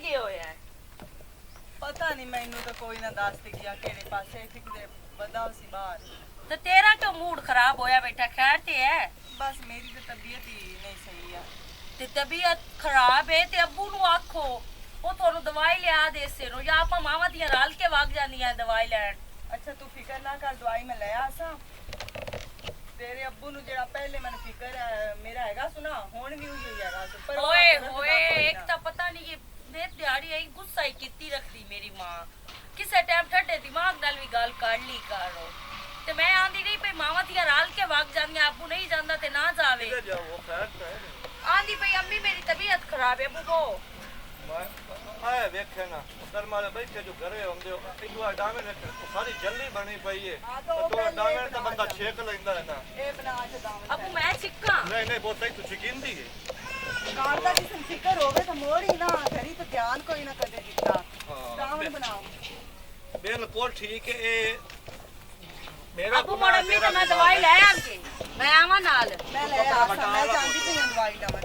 ਕੀ ਹੋਇਆ ਹੈ? ਪਤਾ ਨਹੀਂ ਮੈਨੂੰ ਤਾਂ ਕੋਈ ਨਾ ਦੱਸ ਤੇ ਗਿਆ ਕਿਹੜੇ ਪਾਸੇ ਕਿਤੇ ਬਦਾਲ ਸੀ ਬਾਹਰ। ਤੇ ਤੇਰਾ ਕਿਉਂ ਮੂਡ ਖਰਾਬ ਹੋਇਆ ਬੇਟਾ? ਖੈਰ ਤੇ ਹੈ? ਬਸ ਮੇਰੀ ਤਾਂ ਤਬੀਅਤ ਹੀ ਨਹੀਂ ਸਹੀ ਆ। ਤੇ ਤਬੀਅਤ ਖਰਾਬ ਹੈ ਤੇ ਅੱਬੂ ਨੂੰ ਆਖੋ ਉਹ ਤੁਹਾਨੂੰ ਦਵਾਈ ਲਿਆ ਦੇ ਸਿਰੋਂ, ਜਾਂ ਆਪਾਂ ਮਾਵਾਂ ਦੀਆਂ ਰਲ ਕੇ ਵਗ ਜਾਂਦੀਆਂ ਦਵਾਈ ਲੈਣ। ਅੱਛਾ ਤੂੰ ਫਿਕਰ ਨਾ ਕਰ, ਦਵਾਈ ਮੈਂ ਲੈ ਆਸਾਂ। ਤੇਰੇ ਅੱਬੂ ਨੂੰ ਜਿਹੜਾ ਪਹਿਲੇ ਮੈਨੂੰ ਫਿਕਰ ਮੇਰਾ ਹੈਗਾ ਸੁਣਾ ਹੁਣ ਵੀ ਉਹੀ ਹੈਗਾ। ਓਏ ਹੋਏ, ਇੱਕ ਤਾਂ ਪਤਾ ਨਹੀਂ ਕਿ ਦੇਖ ਦਿਹਾੜੀ ਆਈ ਗੁੱਸਾ ਹੀ ਕੀਤੀ ਰੱਖਦੀ ਮੇਰੀ ਮਾਂ। ਕਿਸੇ ਟਾਈਮ ਠੱਡੇ ਦਿਮਾਗ ਨਾਲ ਵੀ ਗੱਲ ਕਰ ਲਈ ਕਰੋ। ਤੇ ਮੈਂ ਆਂਦੀ ਨਹੀਂ ਪਈ ਮਾਵਾਂ ਦੀਆਂ ਰਲ ਕੇ ਵਗ ਜਾਂਦੀਆਂ, ਅੱਬੂ ਨਹੀਂ ਜਾਂਦਾ ਤੇ ਨਾ ਜਾਵੇ। ਆਂਦੀ ਪਈ ਅੰਮੀ ਮੇਰੀ ਤਬੀਅਤ ਖਰਾਬ ਹੈ ਬੁੱਬੋ। ਆਏ ਵੇਖੇ ਨਾ ਕਰਮਾਲੇ ਬੈਠੇ ਜੋ ਘਰੇ ਹੁੰਦੇ ਹੋ ਇਦੂ ਡਾਵੇਂ ਨੇ ਸਾਰੀ ਜੱਲੀ ਬਣੀ ਪਈ ਹੈ। ਤੋ ਡਾਵੇਂ ਤਾਂ ਬੰਦਾ ਛੇਕ ਲੈਂਦਾ ਹੈ ਨਾ। ਇਹ ਬਣਾ ਕੇ ਦਾਵੇਂ ਅੱਬੂ ਮੈਂ ਛਿੱਕਾਂ ਨਹੀਂ ਬਹੁਤ ਸਹੀ ਤੂੰ ਛਕਿੰਦੀ ਹੈ। ਕਾਰ ਦਾ ਕਿਸੇ ਫਿਕਰ ਹੋਵੇ ਤਾਂ ਮੋੜੀ ਨਾ ਕਰੀ ਤਾਂ ਧਿਆਨ ਕੋਈ ਨਾ ਕਦੇ ਦਿੱਤਾ। ਦਾਵੇਂ ਬਣਾਓ ਬਿਲਕੁਲ ਠੀਕ ਹੈ। ਇਹ ਮੇਰਾ ਅੱਬੂ ਮੋੜ ਅੰਮੀ ਤੇ ਮੈਂ ਦਵਾਈ ਲੈ ਆਂਗੀ, ਮੈਂ ਆਵਾਂ ਨਾਲ। ਮੈਂ ਲੈ ਆਸਾਂ, ਮੈਂ ਚਾਹੁੰਦੀ ਪਈ ਹਾਂ ਦਵਾਈ ਲਵਾਂ।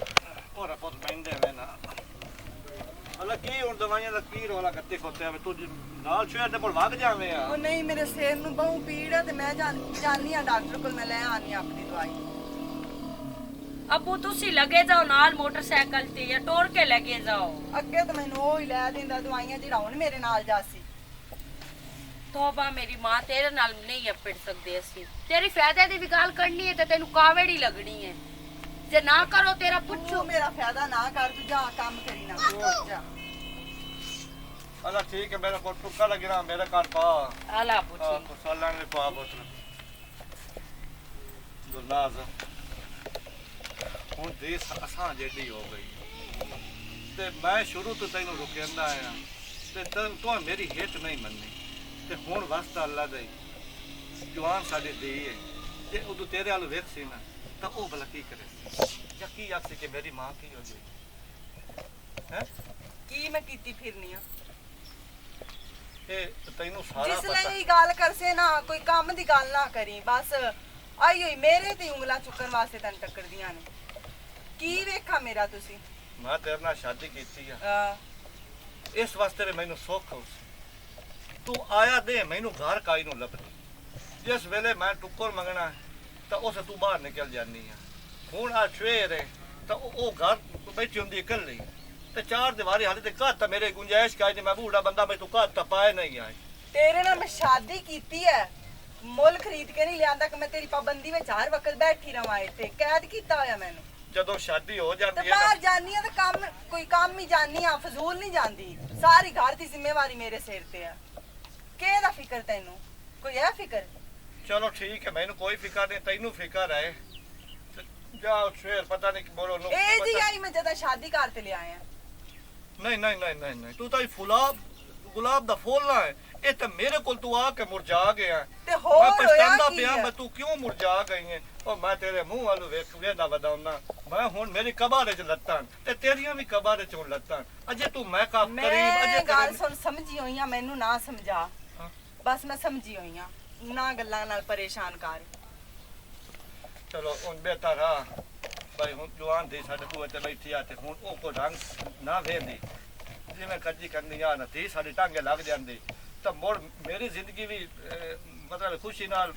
ਹੋਰ ਪੁੱਤ ਬੈਂਦੇ ਵੇ ਨਾ ਅਲਾ ਕੀ ਹੁਣ ਦਵਾਈਆਂ ਦਾ ਕੀ ਰੋਲਾ ਕੱਤੇ ਖੋਤੇ ਆਵੇ ਤੂੰ ਨਾਲ ਸ਼ੇਰ ਦੇ ਕੋਲ ਵਗ ਜਾਵੇਂ ਆ। ਉਹ ਨਹੀਂ ਮੇਰੇ ਸਿਰ ਨੂੰ ਬਹੁਤ ਪੀੜ ਹੈ ਤੇ ਮੈਂ ਜਾਣੀ ਆ ਡਾਕਟਰ ਕੋਲ, ਮੈਂ ਲੈ ਆਨੀ ਆਪਣੀ ਦਵਾਈ। ਅੱਬੂ ਤੁਸੀਂ ਲੱਗੇ ਜਾਓ ਨਾਲ ਮੋਟਰਸਾਈਕਲ ਤੇ ਜਾਂ ਟੋਰ ਕੇ ਲੱਗੇ ਜਾਓ। ਅੱਗੇ ਤਾਂ ਮੈਨੂੰ ਉਹ ਹੀ ਲੈ ਦਿੰਦਾ ਦਵਾਈਆਂ ਜਿਹੜਾ ਹੁਣ ਮੇਰੇ ਨਾਲ ਜਾਸੀ। ਤੋਬਾ ਮੇਰੀ ਮਾਂ, ਤੇਰੇ ਨਾਲ ਨਹੀਂ ਅਪੜ ਸਕਦੇ ਅਸੀਂ। ਤੇਰੀ ਫਾਇਦੇ ਦੀ ਵੀ ਗੱਲ ਕਰਨੀ ਹੈ ਤੇ ਤੈਨੂੰ ਕਾਵੇੜੀ ਲੱਗਣੀ ਹੈ। ਜੇ ਨਾ ਕਰੋ ਤੇਰਾ ਪੁੱਛੋ। ਮੇਰਾ ਫਾਇਦਾ ਨਾ ਕਰ, ਤੂੰ ਜਾ ਕੰਮ ਕਰੀ ਨਾ ਜਾ। ਅਲਾ ਠੀਕ ਹੈ ਮੇਰਾ ਕੋਲ ਟੁੱਕਾ ਲੱਗਣਾ ਮੇਰੇ ਘਰ ਪਾ ਆਲਾ ਹਾਂ ਪੁੱਛੀ ਕੋ ਸਾਲਾਂ ਨੇ ਪਾ ਬੋਤਲ ਗੁਰਨਾਜ਼ ਹੁਣ ਦੇਸ ਅਸਾਂ ਜਿਹੜੀ ਹੋ ਗਈ ਤੇ ਮੈਂ ਸ਼ੁਰੂ ਤੋਂ ਤੈਨੂੰ ਰੁਕਿੰਦਾ ਆਇਆ ਤੇ ਤੂੰ ਮੇਰੀ ਹਿੱਟ ਨਹੀਂ ਮੰਨੀ ਤੇ ਹੁਣ ਵਸਤਾ ਅੱਲਾ ਦਾ ਜਵਾਨ ਸਾਡੇ ਦੇ ਹੈ। ਜੇ ਉਦੋਂ ਤੇਰੇ ਵੱਲ ਵੇਖ ਸੀ ਨਾ ਤਾਂ ਉਹ ਭਲਾ ਕੀ ਕਰੇ ਜਾਂ ਕੀ ਆਖੇ ਕਿ ਮੇਰੀ ਮਾਂ ਕੀ ਹੋ ਗਈ ਹੈ। ਕੀ ਮੈਂ ਕੀਤੀ ਫਿਰਨੀ ਆ? ਇਹ ਤੈਨੂੰ ਸਾਰਾ ਜਿਸ ਪਤਾ ਲਈ ਗੱਲ ਕਰਸੇ ਨਾ ਕੋਈ ਕੰਮ ਦੀ ਗੱਲ ਨਾ ਕਰੀ। ਬਸ ਆਈ ਹੋਈ ਮੇਰੇ ਤੇ ਉਂਗਲਾਂ ਚੁੱਕਣ ਵਾਸਤੇ ਤੈਨੂੰ ਟੱਕਰਦੀਆਂ ਨੇ। ਕੀ ਵੇਖਾਂ ਮੇਰਾ ਤੁਸੀਂ? ਮੈਂ ਤੇਰੇ ਨਾਲ ਸ਼ਾਦੀ ਕੀਤੀ ਆ ਇਸ ਵਾਸਤੇ ਵੀ ਮੈਨੂੰ ਸੁੱਖ ਹੋ ਤੂੰ ਆਇਆ ਦੇ ਮੈਨੂੰ ਘਰ ਕਾਈ ਨੂੰ ਲੱਭਦੀ। ਜਿਸ ਵੇਲੇ ਮੈਂ ਟੁੱਕਰ ਮੰਗਣਾ ਤਾਂ ਉਸ ਤੂੰ ਬਾਹਰ ਨਿਕਲ ਜਾਨੀ ਆ। ਹੁਣ ਆ ਸਵੇਰ ਹੈ ਤਾਂ ਉਹ ਘਰ ਬੈਠੀ ਹੁੰਦੀ ਇਕੱਲੀ ਤੇ ਚਾਰ ਦੀਵਾਰੀ ਹਾਲੇ ਤੇ ਘਰ ਤਾਂ ਮੇਰੇ ਗੁੰਜਾਇਸ਼ ਕਾਇ ਨਹੀਂ। ਮੈਂ ਬੂढ़ा ਬੰਦਾ ਮੈਂ ਤੂੰ ਘਰ ਤਾਂ ਪਾਏ ਨਹੀਂ ਆਏ। ਤੇਰੇ ਨਾਲ ਮੈਂ ਸ਼ਾਦੀ ਕੀਤੀ ਹੈ, ਮੁੱਲ ਖਰੀਦ ਕੇ ਨਹੀਂ ਲਿਆਂਦਾ ਕਿ ਮੈਂ ਤੇਰੀ ਪਾਬੰਦੀ ਵਿੱਚ ਹਰ ਵਕਤ ਬੈਠੀ ਰਵਾਂ। ਇੱਥੇ ਕੈਦ ਕੀਤਾ ਹੋਇਆ ਮੈਨੂੰ। ਜਦੋਂ ਸ਼ਾਦੀ ਹੋ ਤੇ ਜਾਂਦੀ ਹੈ ਬਾਹਰ ਜਾਨੀ ਆ ਤੇ ਕੰਮ ਕੋਈ ਕੰਮ ਹੀ ਜਾਨੀ ਆ, ਫਜ਼ੂਲ ਨਹੀਂ ਜਾਂਦੀ। ਸਾਰੀ ਘਰ ਦੀ ਜ਼ਿੰਮੇਵਾਰੀ ਮੇਰੇ ਸਿਰ ਤੇ ਆ। ਕਿਹਦਾ ਫਿਕਰ ਤੈਨੂੰ? ਕੋਈ ਹੈ ਫਿਕਰ? ਚਲੋ ਠੀਕ ਹੈ ਮੈਨੂੰ ਕੋਈ ਫਿਕਰ ਨਹੀਂ ਤੈਨੂੰ ਫਿਕਰ ਹੈ। ਜਾ ਸਵੇਰ ਪਤਾ ਨਹੀਂ ਬੋਲੋ ਨੂੰ ਇਹ ਜੀ ਆਈ ਮੈਂ ਜਦੋਂ ਸ਼ਾਦੀ ਘਰ ਤੇ ਲਿਆਇਆ। ਨਹੀਂ ਤੂੰ ਤਾਂ ਗੁਲਾਬ ਦਾ ਫੁੱਲ ਹੈ। ਇਹ ਤਾਂ ਮੇਰੇ ਕੋਲ ਤੂੰ ਆ ਕੇ ਮੁਰਝਾ ਗਿਆ ਤੇ ਹੋਰ ਮੈਂ ਹੋਇਆ ਪਛਤਾਉਂਦਾ ਕੀ ਪਿਆ ਹੈ? ਮੈਂ ਤੂੰ ਕਿਉਂ ਮੁਰਝਾ ਗਈ ਹੈ। ਉਹ ਮੈਂ ਤੇਰੇ ਮੂੰਹ ਵੱਲ ਵੇਖਦਾ ਵਧਾਉਣਾ ਮੈਂ ਹੁਣ ਮੇਰੀ ਕਬਾਰੇ 'ਚ ਲੱਤਾਂ ਤੇ ਤੇਰੀਆਂ ਵੀ ਕਬਾਰੇ 'ਚ ਲੱਤਾਂ। ਅਜੇ ਤੂੰ ਮੈਂ ਕਾ ਕਰੀਬ ਮੈਂ ਅਜੇ ਗੱਲ ਸੁਣ ਸਮਝੀ ਹੋਈ ਆ, ਮੈਨੂੰ ਨਾ ਸਮਝਾ। ਹਾਂ। ਬਸ ਮੈਂ ਸਮਝੀ ਹੋਈ ਆ, ਨਾ ਗੱਲਾਂ ਨਾਲ ਪਰੇਸ਼ਾਨ ਕਰ। ਚਲੋ ਹੁਣ ਬਿਹਤਰ ਆ ਭਾਈ ਹੁਣ ਜਵਾਨ ਦੇ ਸਾਡੇ ਕੋਲ ਤੇ ਬੈਠੀ ਆ ਤੇ ਹੁਣ ਉਹ ਕੋ ਰੰਗ ਨਾ ਵੇਂਦੀ ਜਿਵੇਂ ਕੱਜੀ ਕਰਨੀ ਆ ਨਾ ਤੇ ਸਾਡੇ ਟਾਂਗੇ ਲੱਗ ਜਾਂਦੇ ਤਾਂ ਮੁੜ ਮੇਰੀ ਜ਼ਿੰਦਗੀ ਵੀ ਮਤਲਬ ਖੁਸ਼ੀ ਨਾਲ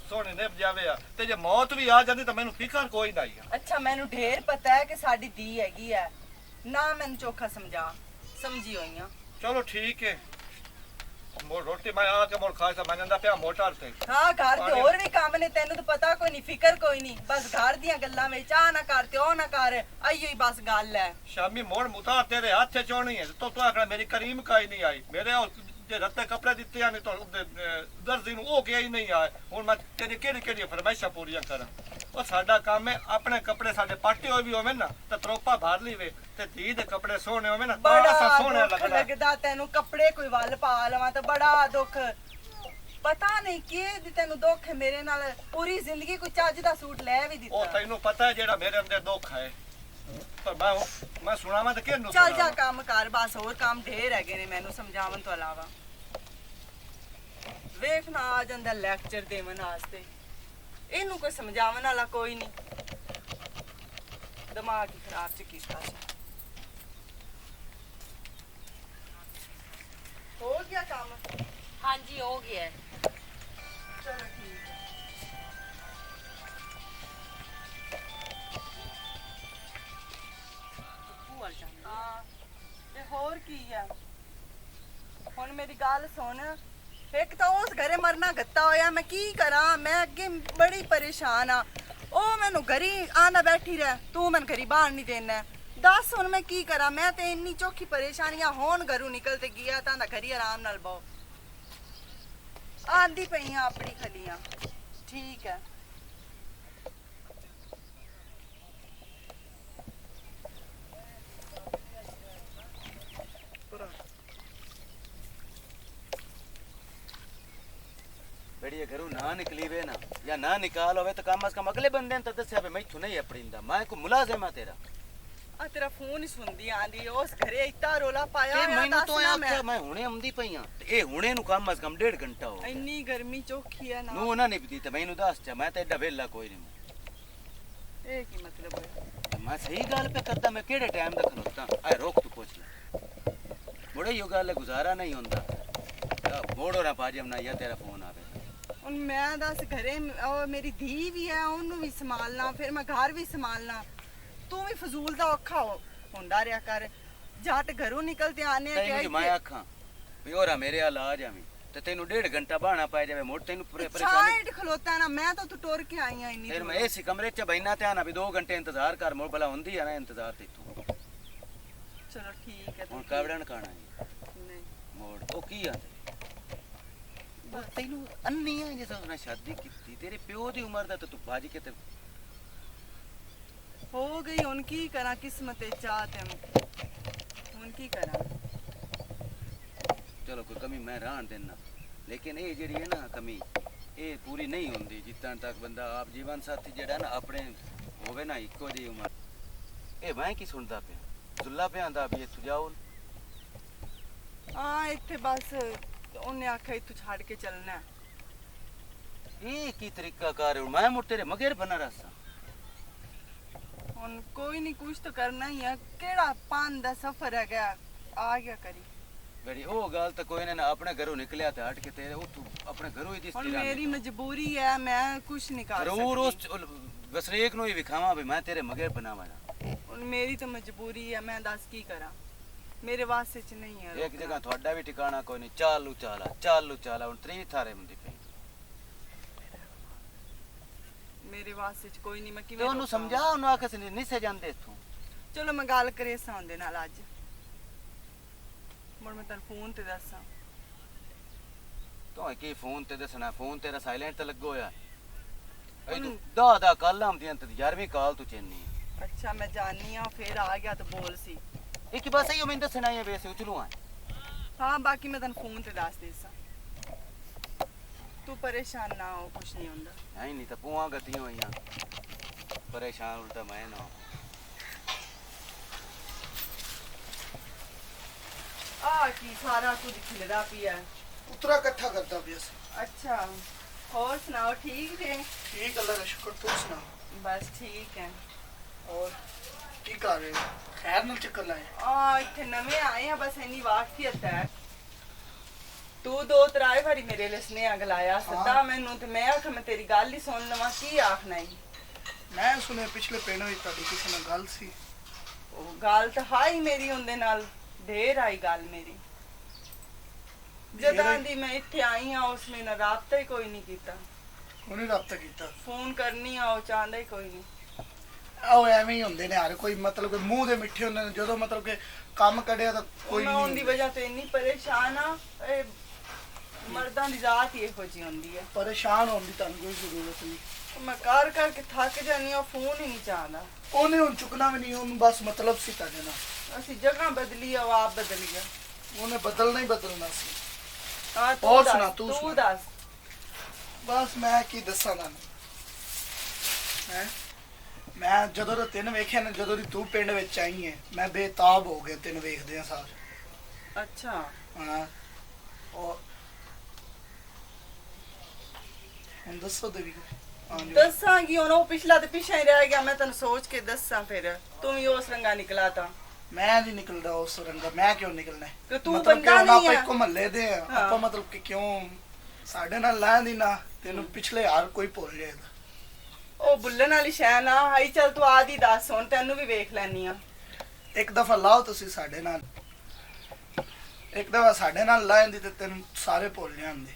ਸੋਹਣੀ ਨਿਭ ਜਾਵੇ ਆ ਤੇ ਜੇ ਮੌਤ ਵੀ ਆ ਜਾਂਦੀ ਤਾਂ ਮੈਨੂੰ ਫਿਕਰ ਕੋਈ ਨਹੀਂ ਆ। ਅੱਛਾ ਮੈਨੂੰ ਢੇਰ ਪਤਾ ਹੈ ਕਿ ਸਾਡੀ ਧੀ ਹੈਗੀ ਹੈ, ਨਾ ਮੈਨੂੰ ਚੋਖਾ ਸਮਝਾ। ਸਮਝੀ ਹੋਈ ਆ। ਚਲੋ ਠੀਕ ਹੈ ਮੋੜ ਰੋਟੀ ਮੈਂ ਆ ਕੇ ਮੋੜ ਖਾ ਸਾ ਮੈਂ ਜਾਂਦਾ ਪਿਆ ਮੋਟਰ ਤੇ। ਹਾਂ ਘਰ ਦੇ ਹੋਰ ਵੀ ਕੰਮ ਨੇ, ਤੈਨੂੰ ਤਾਂ ਪਤਾ ਕੋਈ ਨਹੀਂ, ਫਿਕਰ ਕੋਈ ਨਹੀਂ। ਬਸ ਘਰ ਦੀਆਂ ਗੱਲਾਂ ਵਿੱਚ ਆ ਨਾ ਕਰ ਤੇ ਉਹ ਨਾ ਕਰ, ਆਈਓ ਹੀ ਬਸ ਗੱਲ ਹੈ। ਸ਼ਾਮੀ ਮੋੜ ਮੁਤਾ ਤੇਰੇ ਹੱਥ 'ਚ ਚੋਣੀ ਹੈ ਤੋ ਤੂੰ ਆਖਣਾ ਮੇਰੀ ਕਰੀਮ ਕਾਈ ਨਹੀਂ ਆਈ। ਮੇਰੇ ਜੇ ਰੱਤੇ ਕੱਪੜੇ ਦਿੱਤੇ ਆ ਨੇ ਤਾਂ ਦਰਜੀ ਨੂੰ ਉਹ ਕਿਹਾ ਹੀ ਨਹੀਂ ਆਏ। ਹੁਣ ਮੈਂ ਤੇਰੀ ਕਿਹੜੀ ਫਰਮਾਇਸ਼ਾਂ ਪੂਰੀਆਂ ਕਰਾਂ? ਉਹ ਸਾਡਾ ਕੰਮ ਹੈ ਆਪਣੇ ਕੱਪੜੇ ਸਾਡੇ ਪਾਟੇ ਹੋਏ ਵੀ ਹੋਵੇ ਨਾ ਤਾਂ ਤਰੋਪਾ ਭਰ ਲਈਵੇ ਤੇ ਧੀ ਦੇ ਕੱਪੜੇ ਸੋਹਣੇ ਹੋਵੇ ਨਾ ਤਾਂ ਬੜਾ ਸੋਹਣਾ ਦੁੱਖ ਲੱਗਦਾ। ਲੱਗਦਾ ਤੈਨੂੰ ਕੱਪੜੇ ਕੋਈ ਵੱਲ ਪਾ ਲਵਾਂ ਤਾਂ ਬੜਾ ਦੁੱਖ। ਪਤਾ ਨਹੀਂ ਕੀ ਤੈਨੂੰ ਦੁੱਖ ਹੈ ਮੇਰੇ ਨਾਲ। ਪੂਰੀ ਜ਼ਿੰਦਗੀ ਕੋਈ ਚੱਜ ਦਾ ਸੂਟ ਲੈ ਵੀ ਉਹ ਦਿੱਤਾ। ਤੈਨੂੰ ਪਤਾ ਹੈ ਜਿਹੜਾ ਮੇਰੇ ਅੰਦਰ ਦੁੱਖ ਹੈ ਪਰ ਮੈਂ ਸੁਣਾਵਾਂ ਤਾਂ ਕਿਹਨੂੰ ਚੱਲ ਜਾ ਸੁਣਾਵਾਂ? ਕੰਮ ਕਰ, ਬਸ ਹੋਰ ਕੰਮ ਢੇਰ ਹੈਗੇ ਨੇ ਮੈਨੂੰ ਸਮਝਾਉਣ ਤੋਂ ਇਲਾਵਾ। ਵੇਖ ਨਾ ਆ ਜਾਂਦਾ ਲੈਕਚਰ ਦੇਵਣ ਵਾਸਤੇ। ਇਹਨੂੰ ਕੋਈ ਸਮਝਾਉਣ ਵਾਲਾ ਕੋਈ ਨਹੀਂ। ਦਿਮਾਗ ਹੀ ਖਰਾਬ ਚ ਕੀਤਾ ਸੀ। ਹੋ ਗਿਆ ਕੰਮ? हाँ जी हो गया है। ਚਲੋ ਠੀਕ ਹੈ। भूल जाना। ਹਾਂ ਤੇ ਹੋਰ ਕੀ ਆ? ਹੁਣ ਮੇਰੀ ਗੱਲ ਸੁਣ, ਇੱਕ ਤਾਂ ਉਸ ਘਰੇ ਮਰਨਾ ਗੱਤਾ ਹੋਇਆ, ਮੈਂ ਕੀ ਕਰਾਂ? ਮੈਂ ਅੱਗੇ ਬੜੀ ਪਰੇਸ਼ਾਨ ਆ। ਉਹ ਮੈਨੂੰ ਘਰੀ ਆਂਦਾ ਬੈਠੀ ਰਹਿ, ਤੂੰ ਮੈਨੂੰ ਘਰੀ ਬਾਹਰ ਨਹੀਂ ਦੇਣਾ। ਦੱਸ ਹੁਣ ਮੈਂ ਕੀ ਕਰਾਂ? ਮੈਂ ਤੇ ਇੰਨੀ ਚੋਖੀ ਪਰੇਸ਼ਾਨੀਆਂ ਹੁਣ ਘਰੋਂ ਨਿਕਲ ਤੇ ਗਿਆ ਤਾਂ ਦਾ ਘਰੀ ਆਰਾਮ ਨਾਲ ਬਹੁ ਆਂਦੀ ਪਈਆਂ ਆਪਣੀ ਖਲੀਆਂ। ਠੀਕ ਹੈ। ਬੜੀਏ ਘਰੋਂ ਨਾ ਨਿਕਲੀ ਵੇ ਨਾ ਜਾਂ ਨਾ ਨਿਕਾਲ ਹੋਵੇ ਤਾਂ ਕਮ ਅਸ ਕਮ ਅਗਲੇ ਬੰਦੇ ਨੇ ਤਾਂ ਦੱਸਿਆ ਵੀ ਮੈਥੋਂ ਨਹੀਂ ਆਪਣੀਂਦਾ। ਮੈਂ ਕੋ ਮੁਲਾਜ਼ਮ ਆ ਤੇਰਾ। ਆ ਤੇਰਾ ਫੋਨ ਹੀ ਸੁਣਦੀ ਆਂਦੀ ਉਸ ਘਰੇ ਇੱਤਾ ਰੋਲਾ ਪਾਇਆ ਤੇ ਹੋਇਆ, ਮੈਨੂੰ ਦੱਸ ਤਾਂ ਨਾ ਆਖਿਆ ਮੈਂ ਹੁਣੇ ਆਉਂਦੀ ਪਈ ਆ ਤੇ ਇਹ ਹੁਣੇ ਨੂੰ ਕਮ ਅਸ ਕਮ 1.5 ਘੰਟਾ ਹੋ ਗਿਆ। ਇੰਨੀ ਗਰਮੀ ਚੋਖੀ ਹੈ ਨਾ। ਨੂੰ ਉਹਨਾਂ ਨੇ ਵੀ ਦਿੱਤਾ ਮੈਨੂੰ ਦੱਸ ਚਾ, ਮੈਂ ਤਾਂ ਐਡਾ ਵੇਲਾ ਕੋਈ ਨਹੀਂ। ਇਹ ਕੀ ਮਤਲਬ ਹੋਇਆ? ਮੈਂ ਸਹੀ ਗੱਲ ਪੇ ਕਰਦਾ, ਮੈਂ ਕਿਹੜੇ ਟਾਈਮ ਦਾ ਖਲੋਤਾ ਐ ਰੋਕ ਤੂੰ ਪੁੱਛ ਲੈ। ਬੜੇ ਯੋ ਗੱਲ ਗੁਜ਼ਾਰਾ ਨਹੀਂ ਹੁੰਦਾ। ਮੋੜੋ ਨਾ ਪਾਜਮ ਨਾ ਜਾਂ ਤੇਰਾ ਫੋਨ ਆਵੇ। ਹੁਣ ਮੈਂ ਦੱਸ ਘਰੇ ਉਹ ਮੇਰੀ ਧੀ ਵੀ ਹੈ, ਉਹਨੂੰ ਵੀ ਸੰਭਾਲਣਾ, ਫਿਰ ਮੈਂ ਘਰ ਵੀ ਸੰਭਾਲਣਾ। ਤੂੰ ਵੀ ਫਜ਼ੂਲ ਦਾ ਔਖਾ ਹੁੰਦਾ ਰਿਹਾ ਕਰ। ਜੱਟ ਘਰੋਂ ਨਿਕਲਦੇ ਆਨੇ ਤੈਨੂੰ ਮੈਂ ਆਖਾਂ ਵੀ ਹੋਰਾ ਮੇਰੇ ਹਾਲ ਆ ਜਾਵੀਂ ਤੇ ਤੈਨੂੰ 1.5 ਘੰਟਾ ਬਾਹਣਾ ਪੈ ਜਾਵੇ ਮੋੜ ਤੈਨੂੰ ਪਰੇਸ਼ਾਨੀ। ਸਾਈਡ ਖਲੋਤਾ ਨਾ, ਮੈਂ ਤਾਂ ਤੂੰ ਟੁਰ ਕੇ ਆਈ ਆ ਇੰਨੀ ਫਿਰ ਦੂਰ। ਮੈਂ ਇਸੇ ਕਮਰੇ 'ਚ ਬੈਠਾ ਤੇ ਆਣਾ ਵੀ 2 ਘੰਟੇ ਇੰਤਜ਼ਾਰ ਕਰ ਮੋੜ ਭਲਾ ਹੁੰਦੀ ਆ ਨਾ ਇੰਤਜ਼ਾਰ ਤੇ ਤੂੰ। ਚਲੋ ਠੀਕ ਹੈ। ਹੁਣ ਕਾਵੜਨ ਕਾਣਾ ਜੀ ਨਹੀਂ ਮੋੜ ਉਹ ਕੀ ਆ ਬਸ ਤੈਨੂੰ ਅੰਨੀ ਆ ਜਿਸ ਨਾਲ ਸ਼ਾਦੀ ਕੀਤੀ ਤੇਰੇ ਪਿਓ ਦੀ ਉਮਰ ਦਾ ਤਾਂ ਤੂੰ ਬਾਜੀ ਕਿਤੇ ਹੋ ਗਈ। ਹੁਣ ਕੀ ਕਰਾਂ? ਕਿਸਮਤ ਚਾਹ ਤੇ ਹੁਣ ਕੀ ਕਰਾਂ? ਚਲੋ ਕੋਈ ਕਮੀ ਮੈਂ ਰਹਿਣ ਦੇਣਾ, ਲੇਕਿਨ ਇਹ ਜਿਹੜੀ ਹੈ ਨਾ ਕਮੀ ਇਹ ਪੂਰੀ ਨਹੀਂ ਹੁੰਦੀ ਜਿੱਤਣ ਤੱਕ ਬੰਦਾ ਆਪ ਜੀਵਨ ਸਾਥੀ ਜਿਹੜਾ ਨਾ ਆਪਣੇ ਹੋਵੇ ਨਾ ਇੱਕੋ ਜਿਹੀ ਉਮਰ। ਇਹ ਮੈਂ ਕੀ ਸੁਣਦਾ ਪਿਆ ਜ਼ੁੱਲਾ ਪਿਆ ਆਂਦਾ ਵੀ ਇੱਥੋਂ ਜਾਓ। ਹਾਂ ਇੱਥੇ ਬਸ ਉਹਨੇ ਆਖਿਆ ਇੱਥੋਂ ਛੱਡ ਕੇ ਚੱਲਣਾ ਹੈ। ਇਹ ਕੀ ਤਰੀਕਾ ਕਰ ਰਿਹਾ ਮੈਂ ਮੁੜ ਤੇਰੇ ਮਗਰ ਬਣਾ ਰਸਾ। ਹੁਣ ਕੋਈ ਨਹੀਂ, ਕੁਛ ਤਾਂ ਕਰਨਾ ਹੀ ਆ। ਕਿਹੜਾ 5 ਦਾ ਸਫ਼ਰ ਹੈਗਾ, ਆ ਗਿਆ ਕਰੀ। ਬੜੀ ਉਹ ਗੱਲ ਤਾਂ ਕੋਈ ਨਾ ਆਪਣੇ ਘਰੋਂ ਨਿਕਲਿਆ ਤੇ ਹਟ ਕੇ ਤੇਰੇ ਉੱਥੋਂ ਆਪਣੇ ਘਰੋਂ ਹੀ ਹੁਣ ਦਿਸਦੀ ਮੇਰੀ ਮਜਬੂਰੀ ਹੈ, ਮੈਂ ਕੁਛ ਨਹੀਂ ਕਰ ਜ਼ਰੂਰ ਉਸ ਸਕਦੀ। ਵਸਰੇਕ ਨੂੰ ਹੀ ਵਿਖਾਵਾਂ ਵੀ ਮੈਂ ਤੇਰੇ ਮਗਰ ਬਣਾਵਾਂ। ਹੁਣ ਮੇਰੀ ਤਾਂ ਮਜਬੂਰੀ ਹੈ, ਮੈਂ ਦੱਸ ਕੀ ਕਰਾਂ? ਮੇਰੇ ਵਾਸਤੇ ਚ ਨਹੀਂ ਹੈ ਇੱਕ ਰੋਕਣਾ। ਜਗ੍ਹਾ ਤੁਹਾਡਾ ਵੀ ਠਿਕਾਣਾ ਕੋਈ ਨਹੀਂ। ਚਾਲੂ ਚਾਲਾ ਹੁਣ 3 ਥਾਰੇ ਹੁੰਦੀ ਪਈ ਮੇਰੇ ਵਾਸਤੇ ਚ ਕੋਈ ਨਹੀਂ। ਮੈਂ ਤੇ ਕਿਵੇਂ ਉਹਨੂੰ ਰੋਕਾਂ? ਸਮਝਾ ਉਹਨੂੰ ਆਖਸ ਨਹੀਂ ਸੇ ਜਾਂਦੇ ਇੱਥੋਂ। ਚਲੋ ਮੈਂ ਗੱਲ ਕਰੇ ਸਾਂ ਦੇ ਨਾਲ ਅੱਜ। ਮੁੜ ਮੈਂ ਤੈਨੂੰ ਫੋਨ ਤੇ ਦੱਸਾਂ। ਤੂੰ ਕੀ ਫੋਨ ਤੇ ਦੱਸਣਾ? ਫੋਨ ਤੇਰਾ ਸਾਇਲੈਂਟ ਤੇ ਲੱਗੋ ਹੋਇਆ। ਇਹ ਉਹਨੂੰ- ਤੂੰ ਦਾ ਕੱਲ ਆਉਂਦੀਆਂ ਤੇ 11ਵੀਂ ਕਾਲ ਤੂੰ ਚੈਨੀ। ਅੱਛਾ ਮੈਂ ਜਾਣੀ ਆ, ਫਿਰ ਆ ਗਿਆ ਤਾਂ ਬੋਲ ਸੀ। ਇੱਕ ਬਸ ਇਹੋ ਮੈਨੂੰ ਦੱਸਣਾ ਹੀ ਵੈਸੇ ਉਚਲੂ ਆ। ਹਾਂ ਬਾਕੀ ਮੈਂ ਤੈਨੂੰ ਫੋਨ ਤੇ ਦੱਸ ਦੇ ਸਾਂ। ਤੂੰ ਪਰੇਸ਼ਾਨ ਨਾ ਹੋ, ਕੁਛ ਨਹੀਂ ਹੁੰਦਾ। ਨਹੀਂ ਤਾਂ ਪੂਆਂ ਗਤੀਆਂ ਹੋਈਆਂ ਪਰੇਸ਼ਾਨ ਉਲਟਾ ਮੈਂ ਨਾ। ਆ ਕੀ ਸਾਰਾ ਕੁਝ ਖਿਲਦਾ ਪਿਆ। ਉਤਰਾ ਇਕੱਠਾ ਕਰਦਾ ਪਿਆ ਸੀ। ਅੱਛਾ ਹੋਰ ਸੁਣਾਓ, ਠੀਕ ਜੇ? ਠੀਕ, ਅੱਲਾ ਦਾ ਸ਼ੁਕਰ। ਤੂੰ ਸੁਣਾ, ਬਸ ਠੀਕ ਹੈ। ਹੋਰ ਕੀ ਕਰ ਰਹੇ ਹੋ? ਖੈਰ ਨਾਲ ਚੱਕਰ ਲਾਏ? ਆ ਇੱਥੇ ਨਵੇਂ ਆਏ ਆ, ਬਸ ਇੰਨੀ ਵਾਕਫੀਅਤ ਹੈ। ਤੂੰ 2-3 ਵਾਰੀ ਮੇਰੇ ਲਈ ਸੁਨੇਹਾ ਗਲਾਇਆ ਸੱਦਾ ਮੈਨੂੰ, ਤੇ ਮੈਂ ਆਖਿਆ ਮੈਂ ਤੇਰੀ ਗੱਲ ਹੀ ਸੁਣ ਲਵਾਂ, ਕੀ ਆਖਣਾ ਈ? ਮੈਂ ਸੁਣਿਆ ਪਿਛਲੇ ਪਿੰਡ ਵਿੱਚ ਤੁਹਾਡੀ ਕਿਸੇ ਨਾਲ ਗੱਲ ਸੀ। ਉਹ ਗੱਲ ਤਾਂ ਹਾਈ ਮੇਰੀ ਉਹਦੇ ਨਾਲ ਢੇਰ ਆਈ ਗੱਲ ਮੇਰੀ। ਜਦੋਂ ਦੀ ਮੈਂ ਇੱਥੇ ਆਈ ਆ ਉਸ ਨੇ ਨਾ ਰਾਬਤਾ ਹੀ ਕੋਈ ਨਹੀਂ ਕੀਤਾ। ਉਹਨੇ ਰਾਬਤਾ ਕੀਤਾ? ਫੋਨ ਕਰਨੀ ਆ ਉਹ ਚਾਹੁੰਦਾ ਹੀ ਕੋਈ ਨਹੀਂ। ਉਹ ਐਵੇਂ ਹੀ ਹੁੰਦੇ ਨੇ ਹਰ ਕੋਈ, ਮਤਲਬ ਕਿ ਮੂੰਹ ਦੇ ਮਿੱਠੇ ਹੁੰਦੇ ਨੇ, ਜਦੋਂ ਮਤਲਬ ਕਿ ਕੰਮ ਕੱਢਿਆ ਤਾਂ ਕੋਈ ਉਹਨਾਂ ਦੀ ਨਹੀਂ। ਵਜ੍ਹਾ ਤੋਂ ਇੰਨੀ ਪਰੇਸ਼ਾਨ ਆ। ਇਹ ਮਰਦਾਂ ਦੀ ਜ਼ਾਤ ਹੀ ਇਹੋ ਜਿਹੀ ਹੁੰਦੀ ਹੈ। ਪਰੇਸ਼ਾਨ ਹੋਣ ਦੀ ਤੁਹਾਨੂੰ ਕੋਈ ਜ਼ਰੂਰਤ ਨਹੀਂ। ਮੈਂ ਕਰ ਕਰਕੇ ਥੱਕ ਜਾਨੀ ਆ, ਫੋਨ ਹੀ ਨਹੀਂ ਚਾਹਦਾ। ਉਹਨੇ ਹੁਣ ਚੁੱਕਣਾ ਵੀ ਨਹੀਂ, ਉਹਨੂੰ ਬਸ ਮਤਲਬ ਸੀ ਤੁਹਾਡੇ ਨਾਲ। ਅਸੀਂ ਜਗ੍ਹਾ ਬਦਲੀ ਆ, ਉਹ ਆਪ ਬਦਲ ਗਿਆ। ਉਹਨੇ ਬਦਲਣਾ ਹੀ ਬਦਲਣਾ ਸੀ। ਹਾਂ ਹੋਰ ਦੱਸ, ਸੁਣਾ, ਤੂੰ ਸੁਣਾ। ਦੱਸ। ਬਸ ਮੈਂ ਕੀ ਦੱਸਾਂ ਤੁਹਾਨੂੰ ਹੈ। ਮੈਂ ਜਦੋਂ ਦਾ ਤੈਨੂੰ ਵੇਖਿਆ ਨਾ, ਜਦੋਂ ਦੀ ਤੂੰ ਪਿੰਡ ਵਿੱਚ ਆਈ ਹੈ, ਮੈਂ ਬੇਤਾਬ ਹੋ ਗਿਆ ਤੈਨੂੰ ਵੇਖਦੇ ਆ ਸਾਰ। ਅੱਛਾ ਹਾਂ ਉਹ ਹੁਣ ਦੱਸੋ ਦੇਵੀ ਦੱਸਾਂਗੀ ਹੁਣ। ਉਹ ਪਿਛਲਾ ਤੇ ਪਿਛਾ ਹੀ ਰਹਿ ਗਿਆ। ਮੈਂ ਤੈਨੂੰ ਸੋਚ ਕੇ ਦੱਸਾਂ, ਫਿਰ ਤੂੰ ਵੀ ਉਸ ਰੰਗਾ ਨਿਕਲਾ ਤਾਂ। ਮੈਂ ਨਹੀਂ ਨਿਕਲਦਾ ਉਸ ਰੰਗ ਦਾ, ਮੈਂ ਕਿਉਂ ਨਿਕਲਣਾ ਹੈ? ਤੇ ਤੂੰ ਮਤਲਬ ਕਿ ਬੰਦਾ ਹੁਣ ਨਹੀਂ ਆਪਾਂ ਆ। ਇੱਕੋ ਮਹੱਲੇ ਦੇ ਆ, ਹਾਂ। ਆਪਾਂ ਮਤਲਬ ਕਿ ਕਿਉਂ ਸਾਡੇ ਨਾਲ ਲੈਂਦੀ ਨਾ ਤੈਨੂੰ ਪਿਛਲੇ ਹਰ ਕੋਈ ਭੁੱਲ ਜਾਏਗਾ। ਉਹ ਬੁੱਲਣ ਵਾਲੀ ਸ਼ੈ ਨਾ ਹਾਈ, ਚੱਲ ਤੂੰ ਆਦੀ ਦੱਸ ਹੁਣ, ਤੈਨੂੰ ਵੀ ਵੇਖ ਲੈਣੀ ਆ। ਇੱਕ ਦਫਾ ਲਾਓ ਤੁਸੀਂ ਸਾਡੇ ਨਾਲ, ਇੱਕ ਦਫਾ ਸਾਡੇ ਨਾਲ ਲਾਉਂਦੀ ਤੇ ਤੈਨੂੰ ਸਾਰੇ ਭੁੱਲ ਜਾਂਦੇ।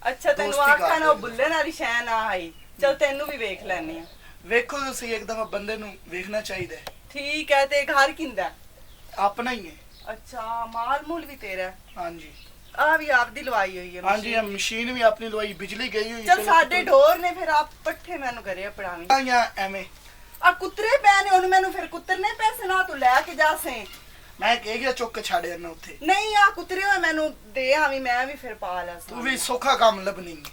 ਅੱਛਾ ਤੈਨੂੰ ਦੋਸਤੀ ਆਖਾਂ ਨਾ ਉਹ ਕਰ ਬੁੱਲਣ ਵਾਲੀ ਸ਼ੈ ਨਾ ਹਾਈ, ਚੱਲ ਤੈਨੂੰ ਵੀ ਵੇਖ ਲੈਣੀ ਆ। ਵੇਖੋ ਤੁਸੀਂ ਇੱਕ ਦਫਾ ਬੰਦੇ ਨੂੰ ਵੇਖਣਾ ਚਾਹੀਦਾ ਹੈ। ਠੀਕ ਹੈ, ਤੇ ਘਰ ਕਿੰਦਾ? ਆਪਣਾ ਹੀ ਹੈ। ਅੱਛਾ, ਮਾਲ ਮੂਲ ਵੀ ਤੇਰਾ? ਹਾਂਜੀ ਆ ਵੀ ਆਪਦੀ ਲਵਾਈ ਹੋਈ ਹੈ ਹਾਂਜੀ, ਇਹ ਮਸ਼ੀਨ। ਮਸ਼ੀਨ ਵੀ ਆਪਣੀ ਲਵਾਈ, ਬਿਜਲੀ ਗਈ ਹੋਈ ਚੱਲ ਸਾਡੇ ਢੋਰ ਨੇ, ਫਿਰ ਆਪ ਪੱਠੇ ਮੈਨੂੰ ਕਰਿਆ ਪੜਾਵੀਂ। ਜਾਂ ਐਵੇਂ ਆ ਕੁੱਤਰੇ ਪੈ ਨੇ, ਹੁਣ ਮੈਨੂੰ ਫਿਰ ਕੁੱਤਰ ਨੇ ਪੈਸੇ ਨਾ ਤੂੰ ਲੈ ਕੇ ਜਾਸੇ। ਮੈਂ ਕਹਿ ਗਿਆ ਚੁੱਕ ਕੇ ਛੱਡ ਜਾਣਾ ਉੱਥੇ। ਨਹੀਂ ਆ ਕੁੱਤਰੇ ਹੋਏ ਮੈਨੂੰ ਦੇ ਆਵੀਂ, ਮੈਂ ਵੀ ਫਿਰ ਪਾ ਲਾ। ਤੂੰ ਵੀ ਸੌਖਾ ਕੰਮ ਲੱਭਣੀ ਹੈ।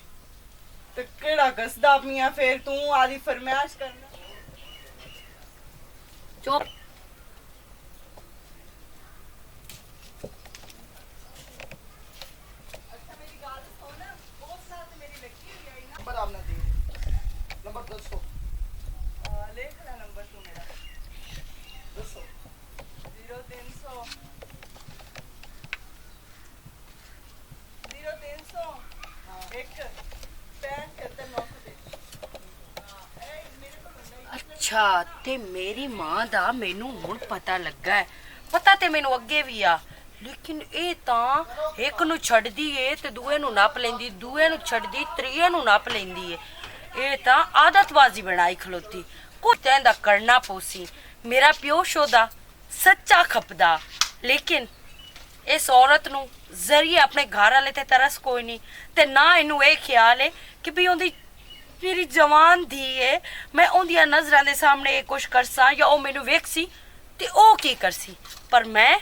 ਤੇ ਕਿਹੜਾ ਗਸਦਾ ਪੀਆਂ, ਫਿਰ ਤੂੰ ਆਦੀ ਫਰਮਾਇਸ਼ ਕਰਨਾ। ਚੁੱਪ। ਅੱਛਾ ਮੇਰੀ ਗੱਲ ਸੁਣ, ਉਸ ਨਾਲ ਤੇ ਮੇਰੀ ਲੱਗੀ ਹੋਈ ਆਈ ਨਾ। ਨੰਬਰ ਆਪਣਾ ਦੇ, ਨੰਬਰ ਦੱਸੋ ਲਿਖ ਲੈ ਨੰਬਰ ਤੂੰ ਮੇਰਾ। ਦੱਸੋ। 0300 0300 ਇੱਕ 65 ਦੇ। ਇਹ ਮੇਰੇ ਕੋਲ ਹੁੰਦਾ ਹੀ। ਅੱਛਾ, ਤੇ ਮੇਰੀ ਮਾਂ ਦਾ ਮੈਨੂੰ ਹੁਣ ਪਤਾ ਲੱਗਾ ਹੈ। ਪਤਾ ਤੇ ਮੈਨੂੰ ਅੱਗੇ ਵੀ ਆ, ਲੇਕਿਨ ਇਹ ਤਾਂ ਇੱਕ ਨੂੰ ਛੱਡਦੀ ਏ ਤੇ ਦੂਏ ਨੂੰ ਨੱਪ ਲੈਂਦੀ, ਦੂਏ ਨੂੰ ਛੱਡਦੀ ਤੀਏ ਨੂੰ ਨੱਪ ਲੈਂਦੀ ਏ। ਇਹ ਤਾਂ ਆਦਤਬਾਜ਼ੀ ਬਣਾਈ ਖਲੋਤੀ। ਕੁਝ ਦਾ ਕਰਨਾ ਪੋਸੀ। ਮੇਰਾ ਪਿਓ ਸ਼ੋਦਾ ਸੱਚਾ ਖਪਦਾ, ਲੇਕਿਨ ਇਸ ਔਰਤ ਨੂੰ ਜ਼ਰੀਏ ਆਪਣੇ ਘਰ ਵਾਲੇ ਤੇ ਤਰਸ ਕੋਈ ਨਹੀਂ, ਤੇ ਨਾ ਇਹਨੂੰ ਇਹ ਖਿਆਲ ਏ ਕਿ ਵੀ ਉਹਦੀ ਮੇਰੀ ਜਵਾਨ ਧੀ ਏ, ਮੈਂ ਉਹਦੀਆਂ ਨਜ਼ਰਾਂ ਦੇ ਸਾਹਮਣੇ ਇਹ ਕੁਛ ਕਰਸਾਂ ਜਾਂ ਉਹ ਮੈਨੂੰ ਵੇਖਸੀ ਤੇ ਉਹ ਕੀ ਕਰਸੀ। ਪਰ ਮੈਂ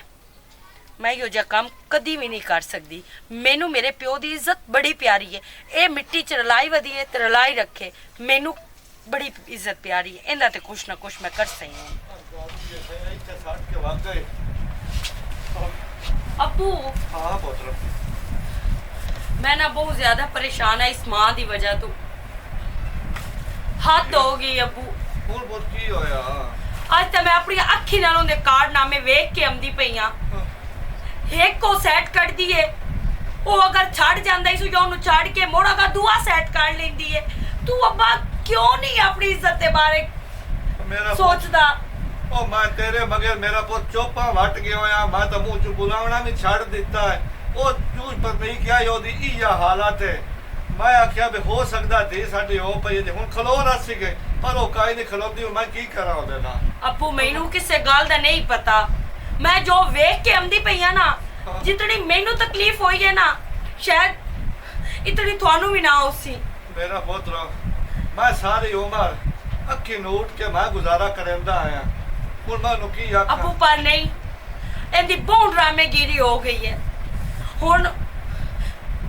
ਇਹੋ ਜਿਹਾ ਕੰਮ ਕਦੀ ਵੀ ਨਹੀਂ ਕਰ ਸਕਦੀ। ਮੈਨੂੰ ਮੇਰੇ ਪਿਓ ਦੀ ਇੱਜ਼ਤ ਬੜੀ ਪਿਆਰੀ ਹੈ। ਇਹ ਮਿੱਟੀ 'ਚ ਰਲਾਈ ਵਧੀਏ ਤੇ ਰਲਾਈ ਰੱਖੇ, ਮੈਨੂੰ ਬੜੀ ਇੱਜ਼ਤ ਪਿਆਰੀ ਹੈ। ਇਹਦਾ ਤੇ ਕੁਛ ਨਾ ਕੁਛ ਮੈਂ ਕਰ ਸਹੀ ਹਾਂ। ਇੱਥੇ ਛੱਡ ਕੇ ਵਗ ਗਏ। ਅੱਬੂ, ਹਾਂ ਪੁੱਤਰ, ਮੈਂ ਨਾ ਬਹੁਤ ਜ਼ਿਆਦਾ ਪਰੇਸ਼ਾਨ ਹਾਂ ਇਸ ਮਾਂ ਦੀ ਵਜ੍ਹਾ ਤੋਂ। ਹੱਦ ਹੋ ਗਈ ਅੱਬੂ। ਹੁਣ ਬਹੁਤ ਕੀ ਹੋਇਆ? ਅੱਜ ਤਾਂ ਮੈਂ ਆਪਣੀ ਅੱਖੀ ਨਾਲ ਉਹਦੇ ਕਾਰਡਨਾਮੇ ਵੇਖ ਕੇ ਆਉਂਦੀ ਪਈ ਆ। ਇੱਕ ਕੋ ਸੈਟ ਕੱਢਦੀ ਏ, ਉਹ ਅਗਰ ਛੱਡ ਜਾਂਦਾ ਇਸ ਜਾਂ ਉਹਨੂੰ ਛੱਡ ਕੇ ਮੋੜਾਗਾ ਦੂਆ ਸੈਟ ਕੱਢ ਲੈਂਦੀ ਏ। ਤੂੰ ਅੱਬਾ ਕਿਉਂ ਨਹੀਂ ਆਪਣੀ ਇੱਜ਼ਤ ਦੇ ਬਾਰੇ ਮੇਰਾ ਸੋਚਦਾ? ਉਹ ਮੈਂ ਤੇਰੇ ਮਗਰ ਮੇਰਾ ਪੁੱਤ ਚੋਪਾ ਵੱਟ ਗਿਆ ਹੋਇਆ। ਮੈਂ ਤਾਂ ਮੂੰਹ ਚ ਬੁਲਾਉਣਾ ਵੀ ਛੱਡ ਦਿੱਤਾ ਹੈ। ਉਹ ਤੂੰ ਪਰ ਨਹੀਂ ਕਿਹਾ ਉਹਦੀ ਇਹ ਹਾਲਤ ਹੈ। ਮੈਂ ਆਖਿਆ ਵੀ ਹੋ ਸਕਦਾ ਤੇ ਸਾਡੇ ਹੋ ਪਈ ਜੇ ਹੁਣ ਖਲੋ ਨਾ ਸੀਗੇ, ਪਰ ਉਹ ਕਾਈ ਨਹੀਂ ਖਲੋਦੀ। ਮੈਂ ਕੀ ਕਰਾਂ ਉਹਦੇ ਨਾਲ? ਅੱਬੂ ਮੈਨੂੰ ਕਿਸੇ ਗੱਲ ਦਾ ਨਹੀਂ ਪਤਾ। ਮੈਂ ਜੋ ਵੇਖ ਕੇ ਆਉਂਦੀ ਪਈ ਆ ਨਾ, ਜਿਤਨੀ ਮੈਨੂੰ ਤਕਲੀਫ ਹੋਈ ਹੈ ਨਾ, ਸ਼ਾਇਦ ਇਤਨੀ ਤੁਹਾਨੂੰ ਵੀ ਨਾ ਹੋਸੀ। ਮੇਰਾ ਪੁੱਤਰ, ਮੈਂ ਸਾਰੀ ਉਮਰ ਅੱਖੀ ਨੂੰ ਉੱਠ ਕੇ ਮੈਂ ਗੁਜ਼ਾਰਾ ਕਰਦਾ ਆਇਆ। ਹੁਣ ਮੈਂ ਉਹਨੂੰ ਕੀ ਆਖਾਂ? ਅੱਬੂ ਪਰ ਨਹੀਂ, ਇਹਦੀ ਬਹੁਤ ਡਰਾਮੇਗੀਰੀ ਹੋ ਗਈ ਹੈ। ਹੁਣ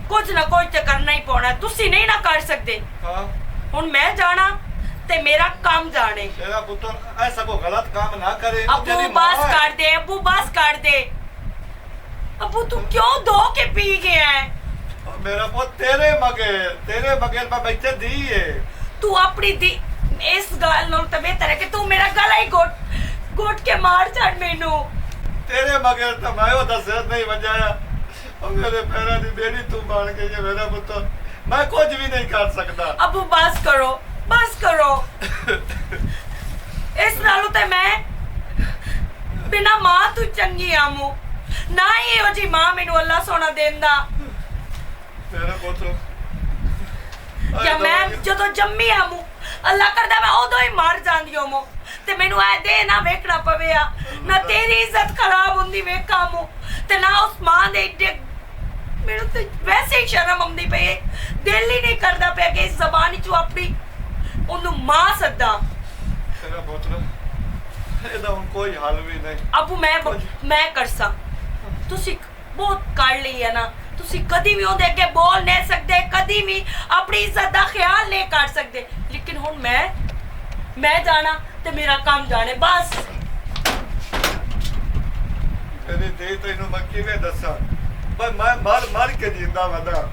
ਕੁਝ ਨਾ ਕੁਝ ਤੇ ਕਰਨਾ ਹੀ ਪਾਉਣਾ। ਤੁਸੀਂ ਨਹੀਂ ਨਾ ਕਰ ਸਕਦੇ। ਹਾਂ, ਹੁਣ ਮੈਂ ਜਾਣਾ ਤੇ ਮੇਰਾ ਕੰਮ ਜਾਣੇ। ਤੇਰਾ ਪੁੱਤਰ ਐਸਾ ਕੋਈ ਗਲਤ ਕੰਮ ਨਾ ਕਰੇ। ਅੱਬੂ ਬਸ ਕਰ ਦੇ, ਅੱਬੂ ਬਸ ਕਰ ਦੇ। ਅੱਬੂ ਤੂੰ ਕਿਉਂ ਧੋ ਕੇ ਪੀ ਗਿਆ ਹੈ? ਮੇਰਾ ਪੁੱਤ ਤੇਰੇ ਮਗਰ ਮੈਂ ਬੈਠੇ ਦੀ ਏ। ਤੂੰ ਆਪਣੀ ਦੀ ਇਸ ਗੱਲ ਨੂੰ ਤਾਂ ਬਿਹਤਰ ਹੈ ਕਿ ਤੂੰ ਮੇਰਾ ਗਲਾ ਹੀ ਘੁੱਟ ਕੇ ਮਾਰ ਛੱਡ ਮੈਨੂੰ। ਤੇਰੇ ਮਗਰ ਤਾਂ ਮੈਂ ਉਹਦਾ ਸਿਰ ਨਹੀਂ ਵਜਾਇਆ। ਉਹ ਮੇਰੇ ਪੈਰਾਂ ਦੀ ਬੇੜੀ ਤੂੰ ਬਣ ਗਈ ਹੈ ਮੇਰਾ ਪੁੱਤ। ਮੈਂ ਕੁਝ ਵੀ ਨਹੀਂ ਕਰ ਸਕਦਾ। ਅੱਬੂ ਬਸ ਕਰੋ, ਬਸ ਕਰੋ। ਇਸ ਨਾਲੋਂ ਤੇ ਮੈਂ ਬਿਨਾ ਮਾਂ ਤੂੰ ਚੰਗੀ ਆਮੂ ਨਾ ਹੀ ਇਹੋ ਜੀ ਮਾਂ ਮੈਨੂੰ ਅੱਲਾ ਸੋਨਾ ਦੇਂਦਾ। ਮੇਰਾ ਪੁੱਤ ਜਾਂ ਮੈਂ ਜਦੋਂ ਜੰਮੀ ਆਮੂ ਅੱਲਾ ਕਰਦਾ ਮੈਂ ਉਦੋਂ ਹੀ ਮਰ ਜਾਂਦੀ ਹੋਮੋ ਤੇ ਮੈਨੂੰ ਐ ਦੇ ਨਾ ਵੇਖਣਾ ਪਵੇ ਆ। ਨਾ ਤੇਰੀ ਇੱਜ਼ਤ ਖਰਾਬ ਹੁੰਦੀ ਵੇਖਾਂ ਮੂ ਤੇ ਨਾ ਉਸ ਮਾਂ ਦੇ ਏਡੇ। ਮੈਨੂੰ ਤੇ ਵੈਸੇ ਹੀ ਸ਼ਰਮ ਆਉਂਦੀ ਪਈ ਹੈ। ਦਿਲ ਹੀ ਨਹੀਂ ਕਰਦਾ ਪਿਆ ਕਿ ਇਸ ਜ਼ਬਾਨ ਵਿੱਚੋਂ ਆਪਣੀ ਉਹਨੂੰ ਮਾਂ ਸੱਦਾ। ਮੇਰਾ ਪੁੱਤ, ਇਹਦਾ ਹੁਣ ਕੋਈ ਹੱਲ ਵੀ ਨਹੀਂ। ਅਬੂ ਮੈਂ ਕਰਸਾਂ। ਤੁਸੀਂ ਬਹੁਤ ਕਰ ਲਈ ਹੈ ਨਾ। ਤੁਸੀਂ ਕਦੀ ਵੀ ਉਹਦੇ ਅੱਗੇ ਬੋਲ ਨਹੀਂ ਸਕਦੇ, ਕਦੀ ਵੀ ਆਪਣੀ ਇੱਜ਼ਤ ਦਾ ਖਿਆਲ ਨਹੀਂ ਕਰ ਸਕਦੇ। ਲੇਕਿਨ ਹੁਣ ਮੈਂ ਜਾਣਾ ਤੇ ਮੇਰਾ ਕੰਮ ਜਾਣੇ ਬਸ। ਤੇਰੀ ਦੇ ਤੈਨੂੰ ਮੈਂ ਕਿਵੇਂ ਦੱਸਾਂ? ਪਰ ਮੈਂ ਮਰ ਕੇ ਜਿੰਦਾ ਵਦਾ।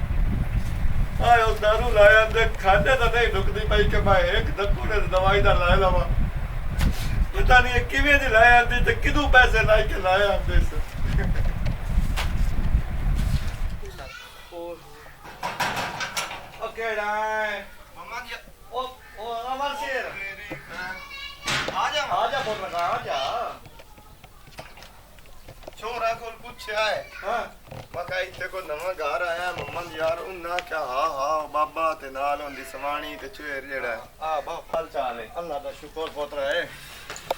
ਆਏ ਉਹ ਦਾਰੂ ਲਾਇਆ ਤੇ ਖਾਦੇ ਤਾਂ ਨਹੀਂ ਰੁਕਦੀ ਪਈ ਕਿ ਮੈਂ ਇੱਕ ਦੱਕੂ ਨੇ ਦਵਾਈ ਦਾ ਲੈ ਲਵਾਂ। ਪਤਾ ਨਹੀਂ ਕਿਵੇਂ ਦੀ ਲਾਇਆ ਆਂਦੀ ਤੇ ਕਿਦੋਂ ਪੈਸੇ ਲਾ ਕੇ ਲਾਇਆ ਆਂਦੇ ਸੀ। ਉਹ ਕਿਹੜਾ ਹੈ ਮੰਮਾ ਜੀ ਉਹ ਅਮਰ ਸ਼ੇਰ ਆ ਜਾ ਬੋਲ ਲਗਾ ਆ ਜਾ। छोरा को पूछा है ਹਾਂ मका इत्ते को नवा घर आया मम्मन यार उन्ना क्या हा बाबा ते नाल होंदी सवाणी ते चुएर जेड़ा ਆ ਬਹੁਤ ਹਾਲ ਚਾਲ ਹੈ ਅੱਲਾ ਦਾ ਸ਼ੁਕਰ ਪੁੱਤਰ ਹੈ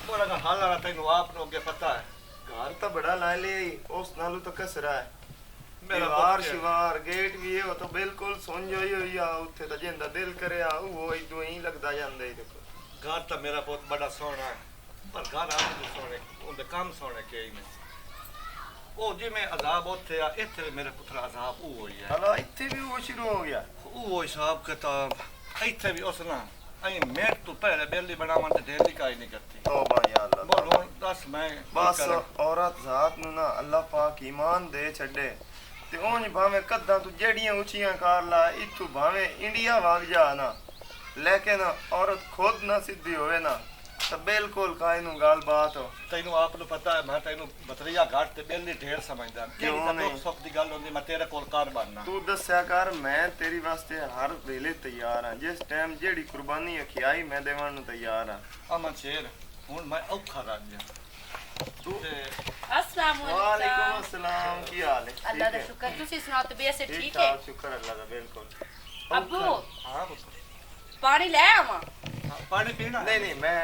ਬੋਲਾ ਦਾ ਹਾਲ ਆ ਤੈਨੂੰ ਆਪ ਨੂੰ ਅੱਗੇ ਪਤਾ ਹੈ घर तो बड़ा ला ले उस नालू तो कसरा है मेरा दीवार पुत्र है। शिवार गेट भी है वो तो बिल्कुल सुन जोई हुई आ उत्थे तो जिंदा दिल करे आ वो इदू ही लगदा ਜਾਂਦੇ देखो ਘਰ ਤਾਂ ਮੇਰਾ ਬਹੁਤ ਬੜਾ ਸੋਹਣਾ ਹੈ ਪਰ ਘਰ ਆਪ ਦੇ ਸੋਹਣੇ ਉਹਦੇ ਕੰਮ ਸੋਹਣੇ ਕਿ ਹੀ ਨੇ ਉਹ ਜਿਵੇਂ ਅਜ਼ਾਬ ਉੱਥੇ ਆ ਇੱਥੇ ਵੀ ਮੇਰੇ ਪੁੱਤਰ ਅਜ਼ਾਬ ਉਹ ਹੋਈ ਹੈ हला इत्थे भी वो शुरू हो गया ਉਹ ਹਿਸਾਬ ਕਿਤਾਬ ਇੱਥੇ ਵੀ ਉਸ ਨਾਲ ਅਸੀਂ ਮਿਹਨਤ ਤੋਂ ਪਹਿਲੇ ਬੇਲੀ ਬਣਾਉਣ ਤੇ ਢੇਰ ਦੀ ਕਾਈ ਨਹੀਂ ਕਰਤੀ तौबा या अल्लाह ਬੋਲੋ ਦੱਸ ਮੈਂ ਕੀ बस ਕਰਾਂ? औरत जात ਨੂੰ ਨਾ ਅੱਲਾਹ ਪਾਕ ਈਮਾਨ ਦੇ ਛੱਡੇ ਤੇ ਉਂਝ ਭਾਵੇਂ ਕੱਦਾਂ ਤੂੰ ਜਿਹੜੀਆਂ ਉੱਚੀਆਂ ਕਰ ਲਾ ਇਥੋਂ ਭਾਵੇਂ ਇੰਡੀਆ ਵਗ ਜਾ ਨਾ ਲੇਕਿਨ ਔਰਤ ਖੁਦ ਨਾ ਸਿੱਧੀ ਹੋਵੇ ਨਾ ਤਾਂ ਬਿਲਕੁਲ ਕਾਇ ਨੂੰ ਗੱਲਬਾਤ ਹੋ ਤੈਨੂੰ ਆਪ ਨੂੰ ਪਤਾ ਹੈ ਮੈਂ ਤੈਨੂੰ ਬਤਰੀਆ ਘਾਟ ਤੇ ਬੇਲੀ ਢੇਰ ਸਮਝਦਾ ਕਿਉਂ ਕਿਉਂ ਨਹੀਂ? ਨਹੀਂ ਸੁੱਖ ਦੀ ਗੱਲ ਹੁੰਦੀ ਮੈਂ ਤੇਰੇ ਕੋਲ ਕਾਰ ਬਣਨਾ ਤੂੰ ਦੱਸਿਆ ਕਰ ਮੈਂ ਤੇਰੀ ਵਾਸਤੇ ਹਰ ਵੇਲੇ ਤਿਆਰ ਹਾਂ ਜਿਸ ਟਾਈਮ ਜਿਹੜੀ ਕੁਰਬਾਨੀ ਅਖਿਆਈ ਮੈਂ ਦੇਵਾਂ ਨੂੰ ਤਿਆਰ ਹਾਂ ਅਮਨ ਸ਼ੇਰ ਹੁਣ ਮੈਂ ਔਖਾ ਰੱਜ ਗਿਆ ਤੂੰ अस्सलाम ਵਾਲੇਕੁਮ वालेकुम ਅਸਲਾਮ ਕੀ ਹਾਲ ਹੈ अल्लाह दा ठीक है? शुक्र तुसी सुनाओ तबीयत से ठीक ठीक है ठाक शुक्र अल्लाह का बिल्कुल अब्बू ਹਾਂ ਪੁੱਤਰ पानी ले आवा ਹਾਂ, ਪਾਣੀ ਪੀਣਾ नहीं नहीं मैं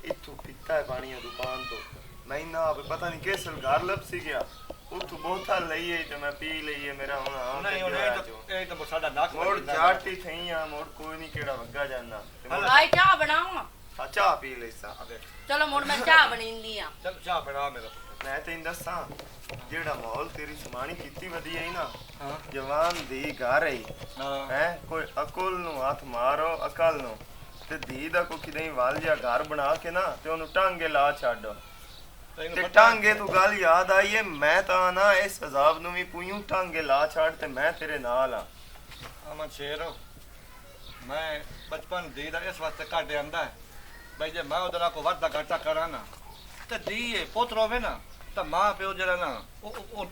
इथों पीता है पानी दुकान तो मैं ना अब पता नहीं किस घर लब सी गया उथों बोतल लई है तो मैं पी लई है मेरा हुन ਨਹੀਂ ਹੁਣ ਇਹ ਤਾਂ ਸਾਡਾ ਨੱਕ मोड़ जाटी थई आ मोड़ कोई नहीं केड़ा वग्गा जाना आई चाह बनावा चाह पी ले सा चलो मुड़ मैं चाह बनींदी आ ਚੱਲ ਚਾਹ ਬਣਾ ਮੇਰਾ ਪੁੱਤਰ मैं तेन दसा जेड़ा माहौल तेरी समानी कीती वधी है ना ਹਾਂ जवान दी घर है ਹਾਂ है कोई अकुल नु हाथ मारो अकल नु ते धी दा को किदे वाल जा घर बना के ना ते ओनु टांगे ला छाड़ो ਤੈਨੂੰ ਤੇ ਪਤਾ ਟਾਂਗੇ ਤੋਂ ਗੱਲ ਯਾਦ ਆਈ ਏ ਮੈਂ ਤਾਂ ਨਾ ਇਸ ਅਜ਼ਾਬ ਨੂੰ ਵੀ ਪੂਈਂ ਟਾਂਗੇ ਲਾ ਛੱਡ ਤੇ ਮੈਂ ਤੇਰੇ ਨਾਲ ਆ ਅਮਨ ਸ਼ੇਰ ਮੈਂ ਬਚਪਨ ਦੀ ਦਾ ਇਸ ਵਾਸਤੇ ਕੱਢ ਆਂਦਾ ਬਈ ਜੇ ਮੈਂ ਉਹਦੇ ਨਾਲ ਕੋ ਵਾਧਾ ਘਾਟਾ ਕਰਾਂ ਨਾ ਤੇ ਦੀਏ ਪੁੱਤਰ ਹੋਵੇ ਨਾ ਤਾਂ ਮਾਂ ਪਿਓ ਜਿਹੜਾ ਨਾ ਉਹ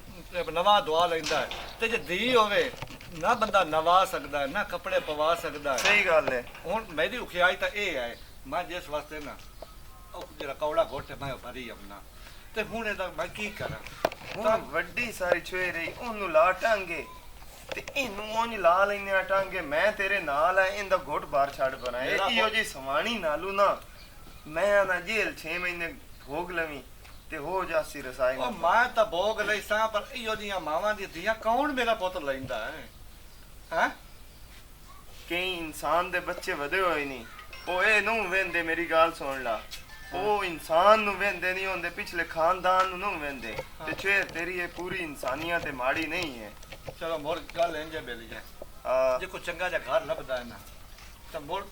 ਨਵਾਂ ਦਵਾ ਲੈਂਦਾ ਹੈ ਤੇ ਜੇ ਧੀ ਹੋਵੇ ਨਾ ਬੰਦਾ ਨਵਾ ਸਕਦਾ ਹੈ, ਨਾ ਕੱਪੜੇ ਪਵਾ ਸਕਦਾ ਹੈ। ਸਹੀ ਗੱਲ ਹੈ ਹੁਣ ਮੇਰੀ ਉਖਿਆਈ ਤਾਂ ਇਹ ਹੈ ਮੈਂ ਜਿਸ ਵਾਸਤੇ ਨਾ ਉਹ ਜਿਹੜਾ ਕੌੜਾ ਘੋਟੇ ਮੈਂ ਭਰੀ ਆਪਣਾ ਤੇ ਹੁਣ ਇਹਦਾ ਮੈਂ ਕੀ ਕਰਾਂ ਹੁਣ ਵੱਡੀ ਸਾਰੀ ਛੋਏ ਰਹੀ ਉਹਨੂੰ ਲਾ ਟਾਂਗੇ ਤੇ ਇਹਨੂੰ ਉਂਝ ਲਾ ਲੈਨੇ ਆ ਟਾਂਗੇ ਮੈਂ ਤੇਰੇ ਨਾਲ ਆ ਇਹਦਾ ਘੁੱਟ ਬਾਹਰ ਛੱਡ ਬਣਾ ਮੇਰਾ ਇਹੋ ਜੀ ਸਵਾਣੀ ਨਾਲੂ ਨਾ ਮੈਂ ਨਾ ਜੇਲ੍ਹ 6 ਮਹੀਨੇ ਭੋਗ ਲਵੀਂ ਤੇ ਹੋ ਜਾਸੀ ਰਸਾਈ ਉਹ ਮੈਂ ਤਾਂ ਭੋਗ ਲਈ ਸਾਂ ਪਰ ਇਹੋ ਜੀਆਂ ਮਾਵਾਂ ਦੀ ਧੀਆਂ ਕੌਣ ਮੇਰਾ ਪੁੱਤ ਲੈਂਦਾ ਹੈ ਹੈ ਕਈ ਇਨਸਾਨ ਦੇ ਬੱਚੇ ਵਧੇ ਹੋਏ ਨਹੀਂ ਉਹ ਇਹ ਨੂੰ ਵੇਂਦੇ ਮੇਰੀ ਗੱਲ ਸੁਣ ਲਾ ਉਹ ਇਨਸਾਨ ਨੂੰ ਵੇਂਦੇ ਨਹੀਂ ਹੁੰਦੇ ਪਿਛਲੇ ਖਾਨਦਾਨ ਨੂੰ ਵੇਂਦੇ ਤੇ ਛੇ ਤੇਰੀ ਇਹ ਪੂਰੀ ਇਨਸਾਨੀਅਤ ਤੇ ਮਾੜੀ ਨਹੀਂ ਹੈ ਚਲੋ ਮੋਰ ਗੱਲ ਇੰਜੇ ਬੇਲੀ ਹੈ ਆ ਜੇ ਕੋਈ ਚੰਗਾ ਜਿਹਾ ਘਰ ਲੱਭਦਾ ਹੈ ਨਾ ਤਾਂ ਮੋਰ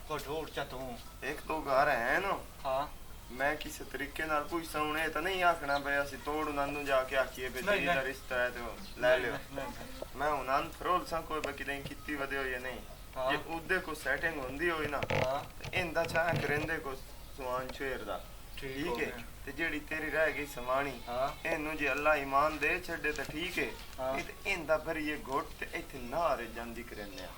ਕੋ ਢੂੜ ਚਾ ਤੂੰ ਇੱਕ ਦੋ ਘਰ ਹੈ ਨਾ ਹਾਂ ਮੈਂ ਕਿਸੇ ਤਰੀਕੇ ਨਾਲ ਪੁੱਛਦਾ ਹੁਣ ਇਹ ਤਾਂ ਨਹੀਂ ਆਖਣਾ ਪਿਆ ਅਸੀਂ ਤੋੜ ਉਹਨਾਂ ਨੂੰ ਜਾ ਕੇ ਆਖੀਏ ਵੀ ਨਹੀਂ, ਦਾ ਨਹੀਂ। ਰਿਸ਼ਤਾ ਹੈ ਤੇ ਉਹ ਲੈ ਲਿਓ ਨਹੀਂ, ਨਹੀਂ। ਮੈਂ ਉਹਨਾਂ ਨੂੰ ਫਰੋਲ ਸਾਂ ਕੋਈ ਬਕੀ ਨਹੀਂ ਕੀਤੀ ਵਧੇ ਹੋਈ ਨਹੀਂ ਹਾਂ। ਜੇ ਉਹਦੇ ਕੋ ਸੈਟਿੰਗ ਹੁੰਦੀ ਹੋਈ ਨਾ ਹਾਂ ਤੇ ਇਹਦਾ ਚਾਹ ਕਰਿੰਦੇ ਕੋ ਸਵਾਨ ਛੇਰ ਦਾ ਠੀਕ ਹੋ ਠੀਕ ਹੈ ਗਿਆ। ਤੇ ਜਿਹੜੀ ਤੇਰੀ ਰਹਿ ਗਈ ਸਮਾਣੀ ਹਾਂ ਇਹਨੂੰ ਜੇ ਅੱਲਾ ਈਮਾਨ ਦੇ ਛੱਡੇ ਤਾਂ ਠੀਕ ਹੈ ਹਾਂ। ਇਹ ਤੇ ਇਹਦਾ ਫਿਰ ਇਹ ਘੁੱਟ ਤੇ ਇੱਥੇ ਨਾ ਰ ਜਾਂਦੀ ਕਰਿੰਦੇ ਆ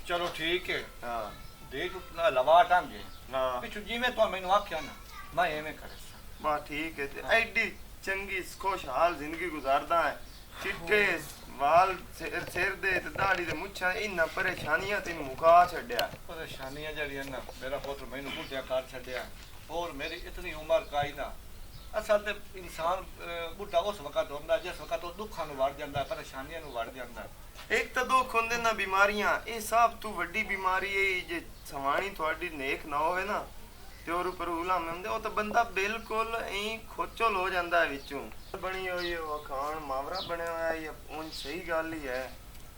ਚਲੋ ਠੀਕ ਹੈ ਹਾਂ ਦੇ ਨਾ ਲਵਾ ਟਾਂਗੇ ਹਾਂ ਪਿੱਛੋਂ ਜਿਵੇਂ ਤੂੰ ਮੈਨੂੰ ਆਖਿਆ ਨਾ ਮੈਂ ਐਵੇਂ ਕਰੇ ਬਾ ਠੀਕ ਹੈ ਤੇ ਐਡੀ ਚੰਗੀ ਖੁਸ਼ਹਾਲ ਜ਼ਿੰਦਗੀ ਗੁਜ਼ਾਰਦਾ ਹੈ ਚਿੱਟੇ ਵਾਲ ਸਿਰ ਦੇ ਤੇ ਦਾੜੀ ਦੇ ਮੁੱਛਾਂ ਇੰਨਾ ਪਰੇਸ਼ਾਨੀਆਂ ਤੈਨੂੰ ਮੁਕਾ ਛੱਡਿਆ ਪਰੇਸ਼ਾਨੀਆਂ ਜਿਹੜੀਆਂ ਨਾ ਮੇਰਾ ਪੁੱਤ ਮੈਨੂੰ ਬੁੱਢਿਆ ਕਰ ਛੱਡਿਆ ਔਰ ਮੇਰੀ ਇਤਨੀ ਉਮਰ ਕਾਈ ਨਾ ਅਸਲ ਤੇ ਇਨਸਾਨ ਬੁੱਢਾ ਉਸ ਵਕਤ ਹੁੰਦਾ ਜਿਸ ਵਕਤ ਉਹ ਦੁੱਖਾਂ ਨੂੰ ਵੜ ਜਾਂਦਾ ਪਰੇਸ਼ਾਨੀਆਂ ਨੂੰ ਵੜ ਜਾਂਦਾ ਇੱਕ ਤਾਂ ਦੁੱਖ ਹੁੰਦੇ ਨਾ ਬਿਮਾਰੀਆਂ ਇਹ ਸਭ ਤੋਂ ਵੱਡੀ ਬਿਮਾਰੀ ਹੈ ਜੇ ਸਵਾਣੀ ਤੁਹਾਡੀ ਨੇਕ ਨਾ ਹੋਵੇ ਨਾ ਤੇ ਔਰ ਉੱਪਰ ਉਲਾਮੇ ਹੁੰਦੇ ਉਹ ਤਾਂ ਬੰਦਾ ਬਿਲਕੁਲ ਐਂ ਖੋਚਲ ਹੋ ਜਾਂਦਾ ਹੈ ਵਿੱਚੋਂ ਬਣੀ ਹੋਈ ਹੈ ਉਹ ਖਾਨ ਮਾਵਰਾ ਬਣਿਆ ਹੋਇਆ ਹੈ ਉਹ ਸਹੀ ਗੱਲ ਹੀ ਹੈ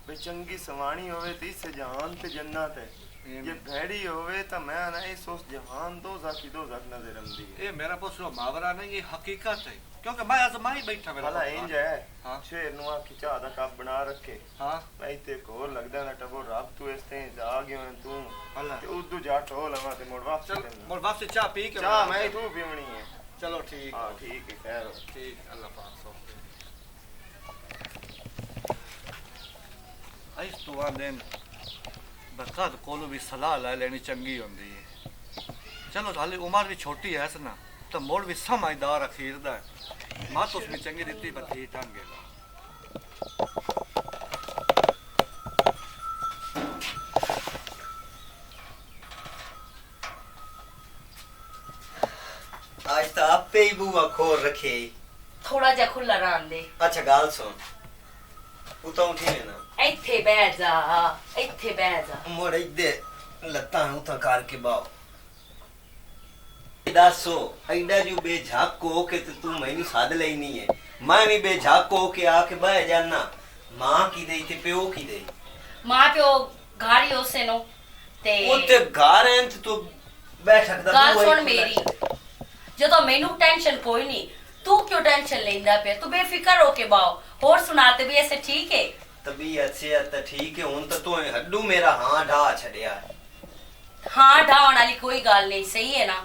ਵੀ ਚੰਗੀ ਸਵਾਣੀ ਹੋਵੇ ਤੇ ਇਸ ਜਹਾਨ ਤੇ ਜੰਨਤ ਹੈ ਜੇ ਭੈੜੀ ਹੋਵੇ ਤਾਂ ਮੈਂ ਨਾ ਇਸ ਉਸ ਜਹਾਨ ਤੋਂ ਜ਼ਾਕੀ ਦੋ ਜ਼ਖ ਨਜ਼ਰ ਆਉਂਦੀ ਹੈ ਇਹ ਮੇਰਾ ਪੁੱਛੋ ਮਾਵਰਾ ਨਹੀਂ, ਇਹ ਹਕੀਕਤ ਹੈ, ਕਿਉਂਕਿ ਮੈਂ ਅਜ਼ਮਾਈ ਬੈਠਾ ਮੇਰਾ ਭਲਾ ਇੰਜ ਹੈ ਹਾਂ। ਸ਼ੇਰ ਨੂੰ ਆਖੀ ਚਾਹ ਦਾ ਕੱਪ ਬਣਾ ਰੱਖੇ ਹਾਂ ਮੈਂ ਤੇ ਹੋਰ ਲੱਗਦਾ ਨਾ ਟਬੋ ਰੱਬ ਤੂੰ ਇਸ ਤੇ ਆ ਗਿਆ ਤੂੰ ਭਲਾ ਤੇ ਉਦੋਂ ਜਾ ਟੋ ਲਵਾਂ ਤੇ ਮੁੜ ਵਾਪਸ ਚਲ ਕਰਨਾ। ਮੁੜ ਵਾਪਸ ਚਾਹ ਪੀ ਕੇ ਚਾਹ ਮੈਂ ਤੂੰ ਪੀਵਣੀ ਹੈ। ਚਲੋ ਠੀਕ ਹਾਂ ਠੀਕ ਹੈ ਖੈਰ ਠੀਕ, ਅੱਲਾਹ ਪਾਕ ਸੋ ਇਸ ਤੋਂ ਆਂਦੇ ਬਰਕਤ ਕੋਲੋਂ ਵੀ ਸਲਾਹ ਲੈ ਲੈਣੀ ਚੰਗੀ ਹੁੰਦੀ ਹੈ। ਚਲੋ ਹਾਲੇ ਉਮਰ ਵੀ ਛੋਟੀ ਹੈ ਨਾ, ਤਾਂ ਮੋੜ ਵੀ ਸਮਝਦਾਰ ਅਖੀਰ ਦਾ ਮਾਂ ਤੁਸ ਵੀ ਚੰਗੀ ਦਿੱਤੀ ਬੱਤੀ ਟਾਂਗੇਗਾ। आज तो आपे ही बुआ खोल रखे। थोड़ा जा खुला रहन दे। अच्छा गाल सुन, उता उठी है ना, ਇੱਥੇ ਬਹਿ ਜਾ, ਇੱਥੇ ਬਹਿ ਜਾ। मोड़ इधे लत्ता उता कार के बाओ। दसो ऐडा जो बेझाक को के तू मैनू साध लेई नहीं है, मैं भी बेझाक को के आके बह जाना। मां की दे ते प्यो की दे, ਮਾਂ ਪਿਓ ਘਰ ਹੀ ਉਸੇ ਨੂੰ ਤੇ ओते घर हैं ते तू बैठक दा ਗੱਲ बुआ ही ਸੁਣ खुला ਮੇਰੀ, है। ਜਦੋਂ ਮੈਨੂੰ ਟੈਨਸ਼ਨ ਕੋਈ ਨਹੀਂ, ਤੂੰ ਕਿਉਂ ਟੈਨਸ਼ਨ ਲੈਂਦਾ ਪਿਆ? ਤੂੰ ਬੇਫਿਕਰ ਹੋ ਕੇ ਬਾਓ। ਹੋਰ ਸੁਣਾ ਤੇ ਵੀ ਐਸੇ ਠੀਕ ਹੈ? तबीयत सेहत तो ठीक है, हुन तो तू हड्डू मेरा हां ढा छड़िया है। ਹਾਂ ਢਾਉਣ ਵਾਲੀ ਕੋਈ ਗੱਲ ਨਹੀਂ, ਸਹੀ ਹੈ ਨਾ?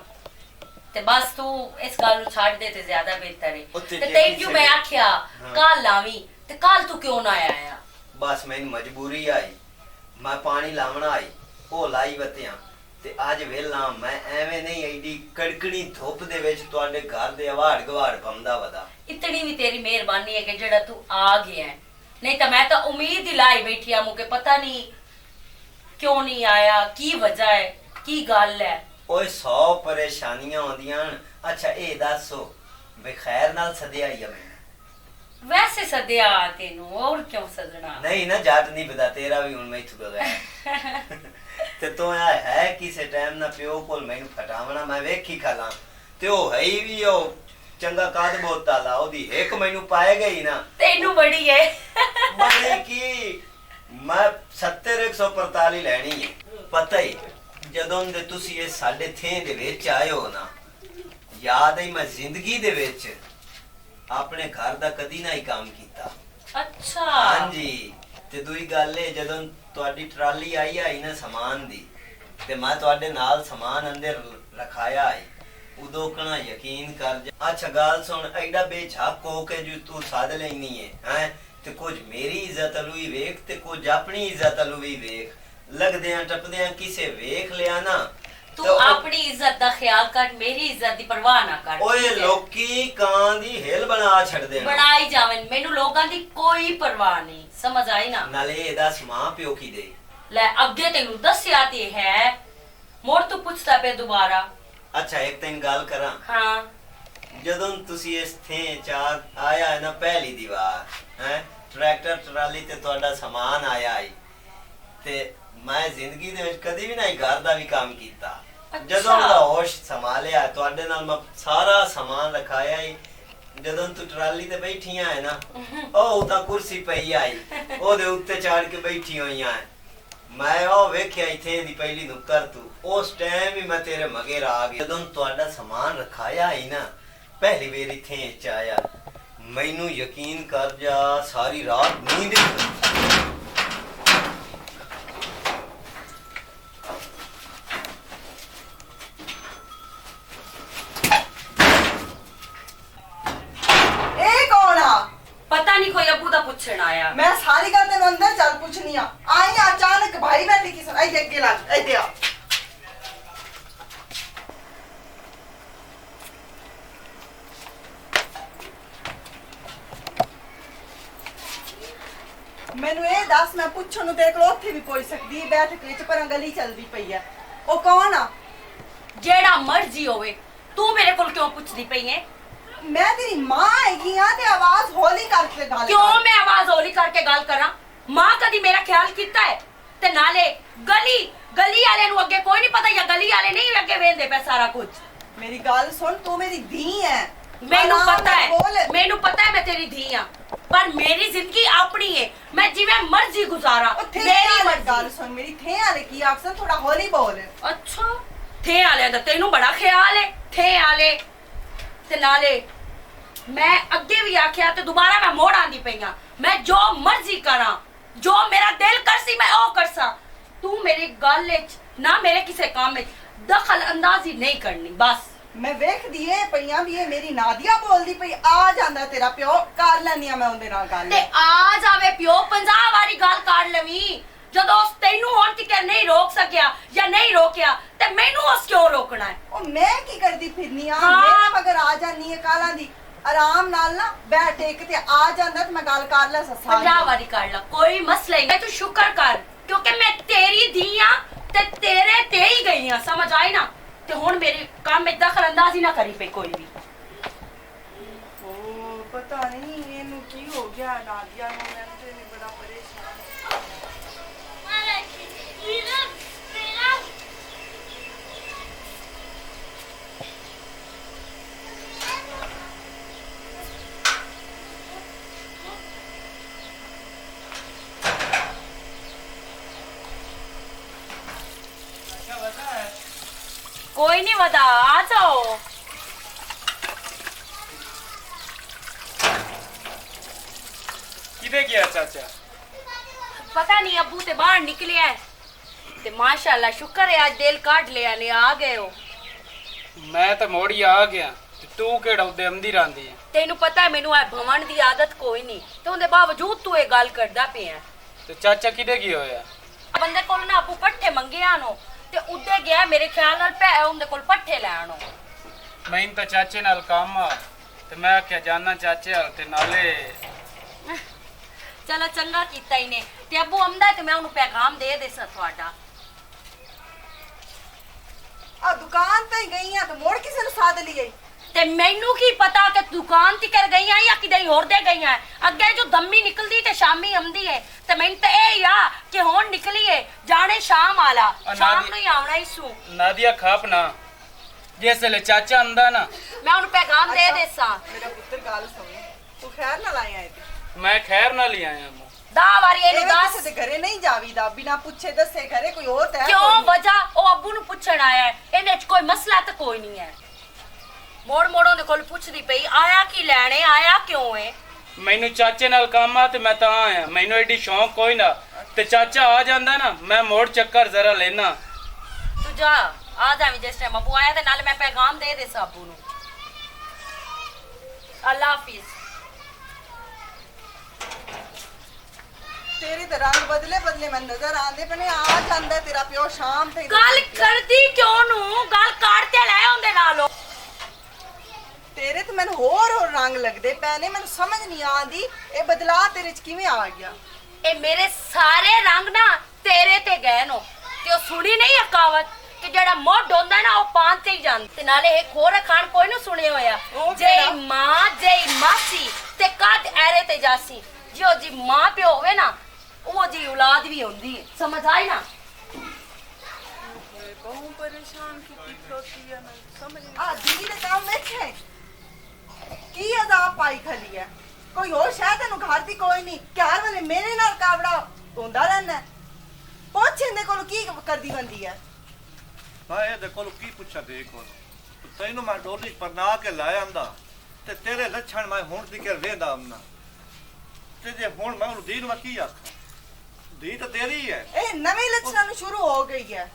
ਤੇ ਬਸ ਤੂੰ ਇਸ ਗੱਲ ਨੂੰ ਛੱਡ ਦੇ ਤੇ ਜ਼ਿਆਦਾ ਬਿਹਤਰ ਹੈ। ਉੱਥੇ ਤੇ ਜੇ ਤੈਨੂੰ ਕਿਸੇ ਮੈਂ ਆਖਿਆ ਹਾਂ। ਕੱਲ ਲਾਵੀਂ, ਤੇ ਕੱਲ ਤੂੰ ਕਿਉਂ ਨਾ ਆਇਆ? बस मैनू मजबूरी आई, मैं पानी लावना आई, ओ लाई वतिया ते आज वेला मैं एवें नहीं एडी कड़कड़ी धुप दे विच तुहाडे घर दे अवाड़ गवाड़ पमदा वदा। इतनी भी तेरी मेहरबानी है कि जेड़ा तू आ गया है, नहीं तो मैं तो उम्मीद ही लाई बैठी आ मुके पता नहीं क्यों नहीं आया, की वजह है, की गल है। ओए 100 परेशानियां होंदियां। अच्छा ए दसो बे खैर नाल सदिया ही मैं वैसे सदया तेनू, और क्यों सजना? नहीं ना जाट नहीं पता तेरा भी हुन मैं थु गया ते तो है किसे टाइम ना प्यो कोल मैनू फटावना मैं वेखी खाला ते ओ है ही भी ओ चंगा काद बहुत ताला ओदी एक मैनू पाए गई ना तेनू बड़ी है माने की मैं 70 145 ਲੈਣੀ ਹੈ। ਪਤਾ ਹੀ ਜਦੋਂ ਦੇ ਤੁਸੀਂ ਇਹ ਸਾਡੇ ਥੇ ਦੇ ਵਿੱਚ ਆਏ ਹੋ ਨਾ, ਯਾਦ ਹੈ ਮੈਂ ਜ਼ਿੰਦਗੀ ਦੇ ਵਿੱਚ ਆਪਣੇ ਘਰ ਦਾ ਕਦੀ ਨਾ ਹੀ ਕੰਮ ਕੀਤਾ। अच्छा ਹਾਂਜੀ ਤੇ ਦੂਈ ਗੱਲ ਹੈ ਜਦੋਂ ਤੁਹਾਡੀ ਟਰਾਲੀ ਆਈ ਨਾ ਸਮਾਨ ਦੀ, ਤੇ ਮੈਂ ਤੁਹਾਡੇ ਨਾਲ ਸਮਾਨ ਅੰਦਰ ਰਖਾਇਆ ਹੈ, ਉਦੋਂ ਕਣਾ ਯਕੀਨ ਕਰ ਜਾ। ਅੱਛਾ ਗੱਲ ਸੁਣ, ਐਡਾ ਬੇਝਾਕ ਹੋ ਕੇ ਜੋ ਤੂੰ ਸਾਧ ਲੈਣੀ ਹੈ ਤੇ ਕੁਝ ਮੇਰੀ ਇੱਜ਼ਤ ਅਲੂ ਹੀ ਵੇਖ ਤੇ ਕੁਝ ਆਪਣੀ ਇੱਜ਼ਤ ਅਲੂ ਵੀ ਵੇਖ। ਲੱਗਦਿਆਂ ਟੱਪਦਿਆਂ ਕਿਸੇ ਵੇਖ ਲਿਆ ਨਾ तू अपनी इज्जत दा ख्याल कर, मेरी इज्जत दी परवाह ना कर। ਓਏ ठीक है? ਲੋਕੀ ਕਾਂ ਦੀ ਹਿਲ ਬਣਾ ਛੱਡਦੇ ਨੇ। बनाई जावन, मेनू लोगां दी कोई परवाह नहीं, समझ आई ना? ਨਾਲੇ ਇਹਦਾ ਮਾਂ ਪਿਓ ਕੀ ਦੇ। ले अगे तेनू दस्या ते है, मोड़ तू पुछता पे दोबारा। ਅੱਛਾ ਇੱਕ ਤੈਨੂੰ ਗੱਲ ਕਰਾਂ, हाँ ਜਦੋਂ ਤੁਸੀਂ ਇਸ ਥੇ ਚਾ ਆਇਆ ਹੈ ਨਾ ਪਹਿਲੀ ਦੀਵਾਰ ਹੈ, ਟਰੈਕਟਰ ਟਰਾਲੀ ਤੇ ਤੁਹਾਡਾ ਸਮਾਨ ਆਇਆ ਹੈ, ਤੇ ਮੈਂ ਜ਼ਿੰਦਗੀ ਦੇ ਵਿੱਚ ਕਦੀ ਵੀ ਨਹੀਂ ਘਰ ਦਾ ਵੀ ਕੰਮ ਕੀਤਾ। ਜਦੋਂ ਦਾ ਹੋਸ਼ ਸੰਭਾਲਿਆ ਤੁਹਾਡੇ ਨਾਲ ਮੈਂ ਸਾਰਾ ਸਮਾਨ ਰਖਾਇਆ ਹੈ। ਜਦੋਂ ਤੂੰ ਟਰਾਲੀ ਤੇ ਬੈਠੀਆਂ ਹੈ ਨਾ, ਉਹ ਤਾਂ ਕੁਰਸੀ ਪਈ ਆਈ, ਉਹਦੇ ਉੱਤੇ ਚੜ ਕੇ ਬੈਠੀ ਹੋਈਆਂ ਹੈ। ਮੈਂ ਉਹ ਵੇਖਿਆ ਇੱਥੇ ਦੀ ਪਹਿਲੀ ਨੁੱਕਰ ਤੂੰ, ਉਸ ਟਾਈਮ ਵੀ ਮੈਂ ਤੇਰੇ ਮਗਰ ਆ ਗਿਆ। ਜਦੋਂ ਤੁਹਾਡਾ ਸਮਾਨ ਰਖਾਇਆ ਹੈ ਨਾ, ਪਹਿਲੀ ਵਾਰ ਇੱਥੇ ਚ ਆਇਆ, ਮੈਨੂੰ ਯਕੀਨ ਕਰ ਜਾ ਸਾਰੀ ਰਾਤ ਨੀਂਦ ਨਹੀਂ। ਇਹ ਕੌਣ ਆ? पता नहीं कोई अबू दा पुछण आया। ਮੈਂ ਸਾਰੀ ਗੱਲ ਤੈਨੂੰ ਅੰਦਰ ਚੱਲ ਪੁੱਛਣੀ ਆ। ਆਈ ਆ ਅਚਾਨਕ ਭਾਈ ਬੈਠੀ ਕਿਸ ਨੂੰ ਇੱਥੇ ਅੱਗੇ ਲੱਗ ਇੱਥੇ ਆ। ਮੈਨੂੰ ਇਹ ਦੱਸ, ਮੈਂ ਪੁੱਛਣ ਨੂੰ ਤੇਰੇ ਕੋਲ ਉੱਥੇ ਵੀ ਪੁੱਛ ਸਕਦੀ ਬੈਠਕ ਵਿੱਚ, ਪਰ ਗਲੀ ਚੱਲਦੀ ਪਈ ਆ। ਉਹ ਕੌਣ ਆ? जेड़ा मर्जी होवे, तू मेरे कोल क्यों पुछदी पई है? ਮੈਂ ਤੇਰੀ ਮਾਂ ਹੈਗੀ ਆ ਤੇ ਆਵਾਜ਼ ਹੌਲੀ ਕਰਕੇ ਗੱਲ क्यों ਕਰ। मैं आवाज हौली करके गल करा? मां कदी मेरा ख्याल कीता है? ते नाले गली गली वाले नु अगे कोई नहीं पता, या गली वाले नहीं अगे वेंदे पे सारा कुछ? ਮੇਰੀ ਗੱਲ ਸੁਣ, ਤੂੰ ਮੇਰੀ ਧੀ ਹੈ। मेनू आराम पता ਨਾਲ बोल। है, मेनू पता है मैं तेरी धी हां। पर मेरी जिंदगी अपनी है, मैं जिवें मर्जी गुजारा, ਉੱਥੇ मेरी ਮੇਰੀ ਗੱਲ मर्जी। ਸੁਣ ਮੇਰੀ ਥੇ ਵਾਲੇ ਕੀ ਆਖਸਨ ਥੋੜਾ ਹੌਲੀ ਬੋਲ अच्छा थे आले दा तेनू बड़ा ख्याल है, थे आले ते नाले मैं अगे भी आख्या ते दोबारा मैं मोड़ आंदी पई हां, मैं जो मर्जी करा, जो मेरा दिल करसी मैं ओ करसा। तू मेरी गल विच ना मेरे किसे काम में दखल अंदाजी नहीं करनी बस। ਮੈਂ ਵੇਖਦੀ ਏ ਪਈਆਂ ਵੀ ਇਹ ਮੇਰੀ ਨਾਦੀਆ ਬੋਲਦੀ ਪਈ ਆ ਜਾਂਦਾ ਤੇਰਾ ਪਿਓ ਕਰ ਲੈਣੀ ਆ ਮੈਂ ਉਹਦੇ ਨਾਲ ਗੱਲ ਤੇ ਆ ਜਾਵੇ ਪਿਓ 50 ਵਾਰੀ ਗੱਲ ਕਰ ਲਵੀਂ, ਜਦੋਂ ਉਸ ਤੈਨੂੰ ਹੁਣ ਤੱਕ ਨਹੀਂ ਰੋਕ ਸਕਿਆ ਜਾਂ ਨਹੀਂ ਰੋਕਿਆ ਤੇ ਮੈਨੂੰ ਉਸ ਕਿਉਂ ਰੋਕਣਾ ਹੈ? ਉਹ ਮੈਂ ਕੀ ਕਰਦੀ ਫਿਰਨੀ ਆ ਹਾਂ। ਮੇਰੇ ਮਗਰ ਆ ਜਾਨੀ ਏ ਕਾਲਾਂ ਦੀ ਆਰਾਮ ਨਾਲ ਨਾ ਬੈਠ ਟੇਕ ਤੇ ਆ ਜਾਂਦਾ ਤੇ ਮੈਂ ਗੱਲ ਕਰ ਲੈ ਸੱਸਾ 50 ਵਾਰੀ ਕਰ ਲਾ, ਕੋਈ ਮਸਲਾ ਹੀ ਨਹੀਂ। ਤੂੰ ਸ਼ੁਕਰ ਕਰ ਕਿਉਂਕਿ ਮੈਂ ਤੇਰੀ ਧੀ ਆ ਤੇ ਤੇਰੇ ਤੇ ਹੀ ਗਈ ਆ, ਸਮਝ ਆਈ ਨਾ? ਤੇ ਹੁਣ ਮੇਰੇ ਕੰਮ ਵਿੱਚ ਦਖਲ ਅੰਦਾਜ਼ੀ ਨਾ ਕਰੀ ਪਈ ਕੋਈ ਵੀ। ਉਹ ਪਤਾ ਨਹੀਂ ਇਹਨੂੰ ਕੀ ਹੋ ਗਿਆ ਨਾਦੀਆ ਨੂੰ, ਮੈਂ ਤੇ ਵੀ ਬੜਾ ਪਰੇਸ਼ਾਨ। कोई नहीं वदा, आ जाओ। किधे गया चाचा? पता नहीं अबू ते बाहर निकले है ते माशाल्लाह शुक्र है आज दिल काट लिया ने आ गए हो। मैं तो मोड़ी आ गया ते तू केड़ा उदे अंदी रांदी है? तेनू पता है मेनू है भवन दी आदत कोई नहीं ते उनदे बावजूद तू ये गल करदा पे है। ते चाचा किधे गया होया? बंदे कोल ना आपू पट्ठे मंगे आनो ते उदे गया मेरे ख्याल नाल पै उनदे कोल पट्ठे ले आनो। मैं तो चाचे नाल काम आ ते मैं आख्या जाना चाचे हाल ते नाले चलो चंगा कीता ही ने ते अबू आंदा ते मैं उन्हें पैगाम दे देसा ਤੁਹਾਡਾ। ਆ ਦੁਕਾਨ ਤੇ ਹੀ ਗਈ ਆ ਤੇ ਮੋੜ ਕਿਸੇ ਨੂੰ ਸਾਧ ਲਈ ਗਈ ਤੇ ਮੈਨੂੰ ਕੀ ਪਤਾ ਕਿ ਦੁਕਾਨ ਤੇ ਕਰ ਗਈਆਂ ਜਾਂ ਕਿਤੇ ਹੋਰ ਦੇ ਗਈਆਂ। ਅੱਗੇ ਜੋ ਦਮੀ ਨਿਕਲਦੀ ਤੇ ਸ਼ਾਮੀ ਆਉਂਦੀ ਹੈ ਤੇ ਮੈਨੂੰ ਤਾਂ ਇਹ ਆ ਕਿ ਹੁਣ ਨਿਕਲੀਏ ਜਾਣੇ ਸ਼ਾਮ ਆਲਾ ਸ਼ਾਮ ਨੂੰ ਹੀ ਆਉਣਾ ਹੀ ਸੂ। नादिया खाप ना जैसे ले चाचा आंदा ना ਮੈਂ ਉਹਨੂੰ ਪੈਗਾਮ ਦੇ ਦੇਸਾਂ। ਮੇਰਾ ਪੁੱਤਰ ਗੱਲ ਸੁਣ ਤੂੰ ਖੈਰ ਨਾਲ ਆਇਆ ਇੱਥੇ मैं खैर ना ले आया हूं। ਦਾ ਵਾਰੀ ਇਹਨੂੰ ਕਿਸੇ ਦੱਸ ਦੇ ਘਰੇ ਨਹੀਂ ਜਾਵੀਦਾ ਬਿਨਾ ਪੁੱਛੇ ਦੱਸੇ ਘਰੇ ਕੋਈ ਹੋਰ ਤਾਂ ਹੈ ਕਿਉਂ ਕੋਈ? ਵਜ੍ਹਾ ਉਹ ਅੱਬੂ ਨੂੰ ਪੁੱਛਣ ਆਇਆ ਹੈ, ਇਹਦੇ ਚ ਕੋਈ ਮਸਲਾ ਤਾਂ ਕੋਈ ਨਹੀਂ ਹੈ। ਮੋੜ ਮੋੜੋਂ ਦੇ ਕੋਲ ਪੁੱਛਦੀ ਪਈ ਆਇਆ ਕੀ ਲੈਣੇ ਆਇਆ ਕਿਉਂ ਹੈ। मैनू चाचे नाल काम आ ते मैं ता आया, मैनू एडी शौक कोई ना ते चाचा आ जांदा ना मैं मोड़ चक्कर जरा लेना। ਤੂੰ ਜਾ ਆ ਜਾਵੀਂ ਜਿਸ ਟਾਈਮ ਅੱਬੂ ਆਇਆ ਤੇ ਨਾਲ ਮੈਂ ਪੈਗਾਮ ਦੇ ਦੇ ਸਾਬੂ ਨੂੰ। ਅੱਲਾ ਹਾਫਿਜ਼। ਤੇਰੇ ਤੇ ਰੰਗ ਬਦਲੇ ਬਦਲੇ ਮੈਨੂੰ ਨਜ਼ਰ ਆਉਂਦੇ ਪਏ ਨੇ ਆ ਜਾਂਦਾ ਤੇਰਾ ਪਿਓ ਸ਼ਾਮ ਤੇ ਗੱਲ ਕਰਦੀ ਕਿਉਂ ਨੂੰ ਗੱਲ ਕਾੜ ਤੇ ਲੈ ਆਉਂਦੇ ਨਾਲ। ਤੇਰੇ ਤੇ ਮੈਨੂੰ ਹੋਰ ਰੰਗ ਲੱਗਦੇ ਪਏ ਨੇ ਮੈਨੂੰ ਸਮਝ ਨਹੀਂ ਆਉਂਦੀ ਇਹ ਬਦਲਾਅ ਤੇਰੇ ਚ ਕਿਵੇਂ ਆ ਗਿਆ। ਇਹ ਮੇਰੇ ਸਾਰੇ ਰੰਗ ਨਾ ਤੇਰੇ ਤੇ ਗਏ ਨੋ ਤੇ ਉਹ ਸੁਣੀ ਨਹੀਂ ਆ ਕਹਾਵਤ ਕਿ ਜਿਹੜਾ ਮੋਢ ਹੁੰਦਾ ਨਾ ਉਹ ਪਾਂ ਤੇ ਹੀ ਜਾਂਦਾ। ਤੇ ਨਾਲੇ ਇੱਕ ਹੋਰ ਅਖਾਣ ਕੋਈ ਨੂੰ ਸੁਣਿਆ ਹੋਇਆ ਉਹ ਜੇ ਕਿਹੜਾ? ਮਾਂ ਜੇ ਮਾਸੀ ਤੇ ਕਦ ਐਰੇ ਤੇ ਜਾਸੀ ਜਿਉ ਜੀ ਮਾਂ ਪਿਓ ਹੋਵੇ ਨਾ ਉਹ ਜੀ ਔਲਾਦ ਵੀ ਹੁੰਦੀ ਹੈ, ਸਮਝ ਆਈ ਨਾ? ਬਹੁਤ ਪਰੇਸ਼ਾਨ ਕੀਤੀ ਖਲੋਤੀ ਆ ਮੈਨੂੰ ਸਮਝ ਨਹੀਂ ਆ ਦੀਦੀ ਦੇ ਕੰਮ ਵਿੱਚ ਹੈ ਕੀ ਅਜ਼ਾਬ ਪਾਈ ਖਲੀ ਹੈ ਕੋਈ ਹੋਰ ਸ਼ਾਇਦ ਤੈਨੂੰ ਘਰ ਦੀ ਕੋਈ ਨਹੀਂ ਘਰ ਵਾਲੇ ਮੇਰੇ ਨਾਲ ਕਾਵੜਾ ਹੁੰਦਾ ਰਹਿਣਾ ਪੁੱਛ ਇਹਦੇ ਕੋਲ ਕੀ ਕਰਦੀ ਬੰਦੀ ਹੈ। ਮੈਂ ਇਹਦੇ ਕੋਲ ਕੀ ਪੁੱਛਾਂ ਦੇ ਕੋਲ ਤੈਨੂੰ ਮੈਂ ਡੋਲੀ ਪਰਨਾ ਕੇ ਲਾਇਆ ਆਂਦਾ ਤੇ ਤੇਰੇ ਲੱਛਣ ਮੈਂ ਹੁਣ ਦੀ ਕਰ ਵੇਂਦਾ ਆਮਨਾ ਤੇ ਜੇ ਹੁਣ ਮੈਂ ਉਹਨੂੰ ਦੀ ਨੂੰ ਮੈਂ ਕੀ ਆਖਾਂ? ਦੀ ਤਾਂ ਤੇਰੀ ਹੈ। ਇਹ ਨਵੇਂ ਲੱਛਣਾਂ ਨੂੰ ਸ਼ੁਰੂ ਹੋ ਗਈ ਹੈ।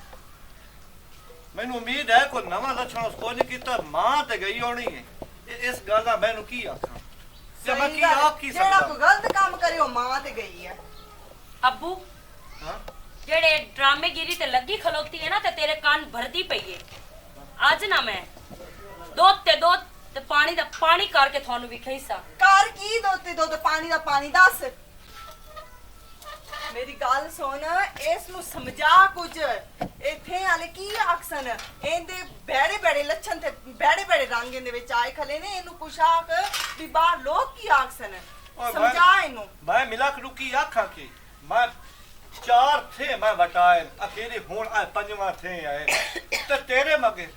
ਮੈਨੂੰ ਉਮੀਦ ਹੈ ਕੋਈ ਨਵਾਂ ਲੱਛਣ ਉਸ ਕੋਈ ਨਹੀਂ ਕੀਤਾ ਮਾਂ ਤੇ ਗਈ ਹੋਣੀ ਹੈ। ਇਸ ਗੱਲ ਦਾ ਮੈਨੂੰ ਕੀ ਆਖਾਂ ਤੇ ਮੈਂ ਸਹੀ ਕੀ ਗੱਲ ਹੈ। ਆਖ ਕੀ ਜਿਹੜਾ ਸਕਦਾ? ਕੋਈ ਗਲਤ ਕੰਮ ਕਰੇ ਉਹ ਮਾਂ ਤੇ ਗਈ ਹੈ। ਅੱਬੂ ਹਾਂ ਜਿਹੜੇ ਡਰਾਮੇਗਿਰੀ ਤੇ ਲੱਗੀ ਖਲੋਤੀ ਹੈ ਨਾ ਤੇ ਤੇਰੇ ਕੰਨ ਭਰਦੀ ਪਈ ਹੈ। ਅੱਜ ਨਾ ਮੈਂ ਦੁੱਧ ਤੇ ਪਾਣੀ ਕਰਕੇ ਤੁਹਾਨੂੰ ਵਿਖਾਈ ਸਾਂ। ਘਰ ਕੀ ਦੁੱਧ ਪਾਣੀ ਦਾ ਪਾਣੀ ਦੱਸ ਮੇਰੀ ਗੱਲ ਸੁਣ ਇਸ ਨੂੰ ਸਮਝਾ ਕੁਝ ਇੱਥੇ ਵਾਲੇ ਕੀ ਆਖਸਨ ਇਹਦੇ ਬੈੜੇ ਬੈੜੇ ਲੱਛਣ ਤੇ ਬੈੜੇ ਬੈੜੇ ਰੰਗ ਇਹਦੇ ਵਿੱਚ ਆਏ ਖਲੇ ਨੇ ਇਹਨੂੰ ਪੁਸ਼ਾਕ ਵੀ ਬਾਹਰ ਲੋਕ ਕੀ ਆਖਸਨ ਸਮਝਾ ਇਹਨੂੰ। ਮੈਂ ਮਿਲਕ ਨੂੰ ਕੀ ਆਖਾਂ ਕਿ ਮੈਂ ਚਾਰ ਥੇ ਮੈਂ ਵਟਾਏ ਅਖੀਰੀ ਹੁਣ ਆ ਪੰਜਵਾਂ ਥੇ ਆਏ ਤੇ ਤੇਰੇ ਮਗੇ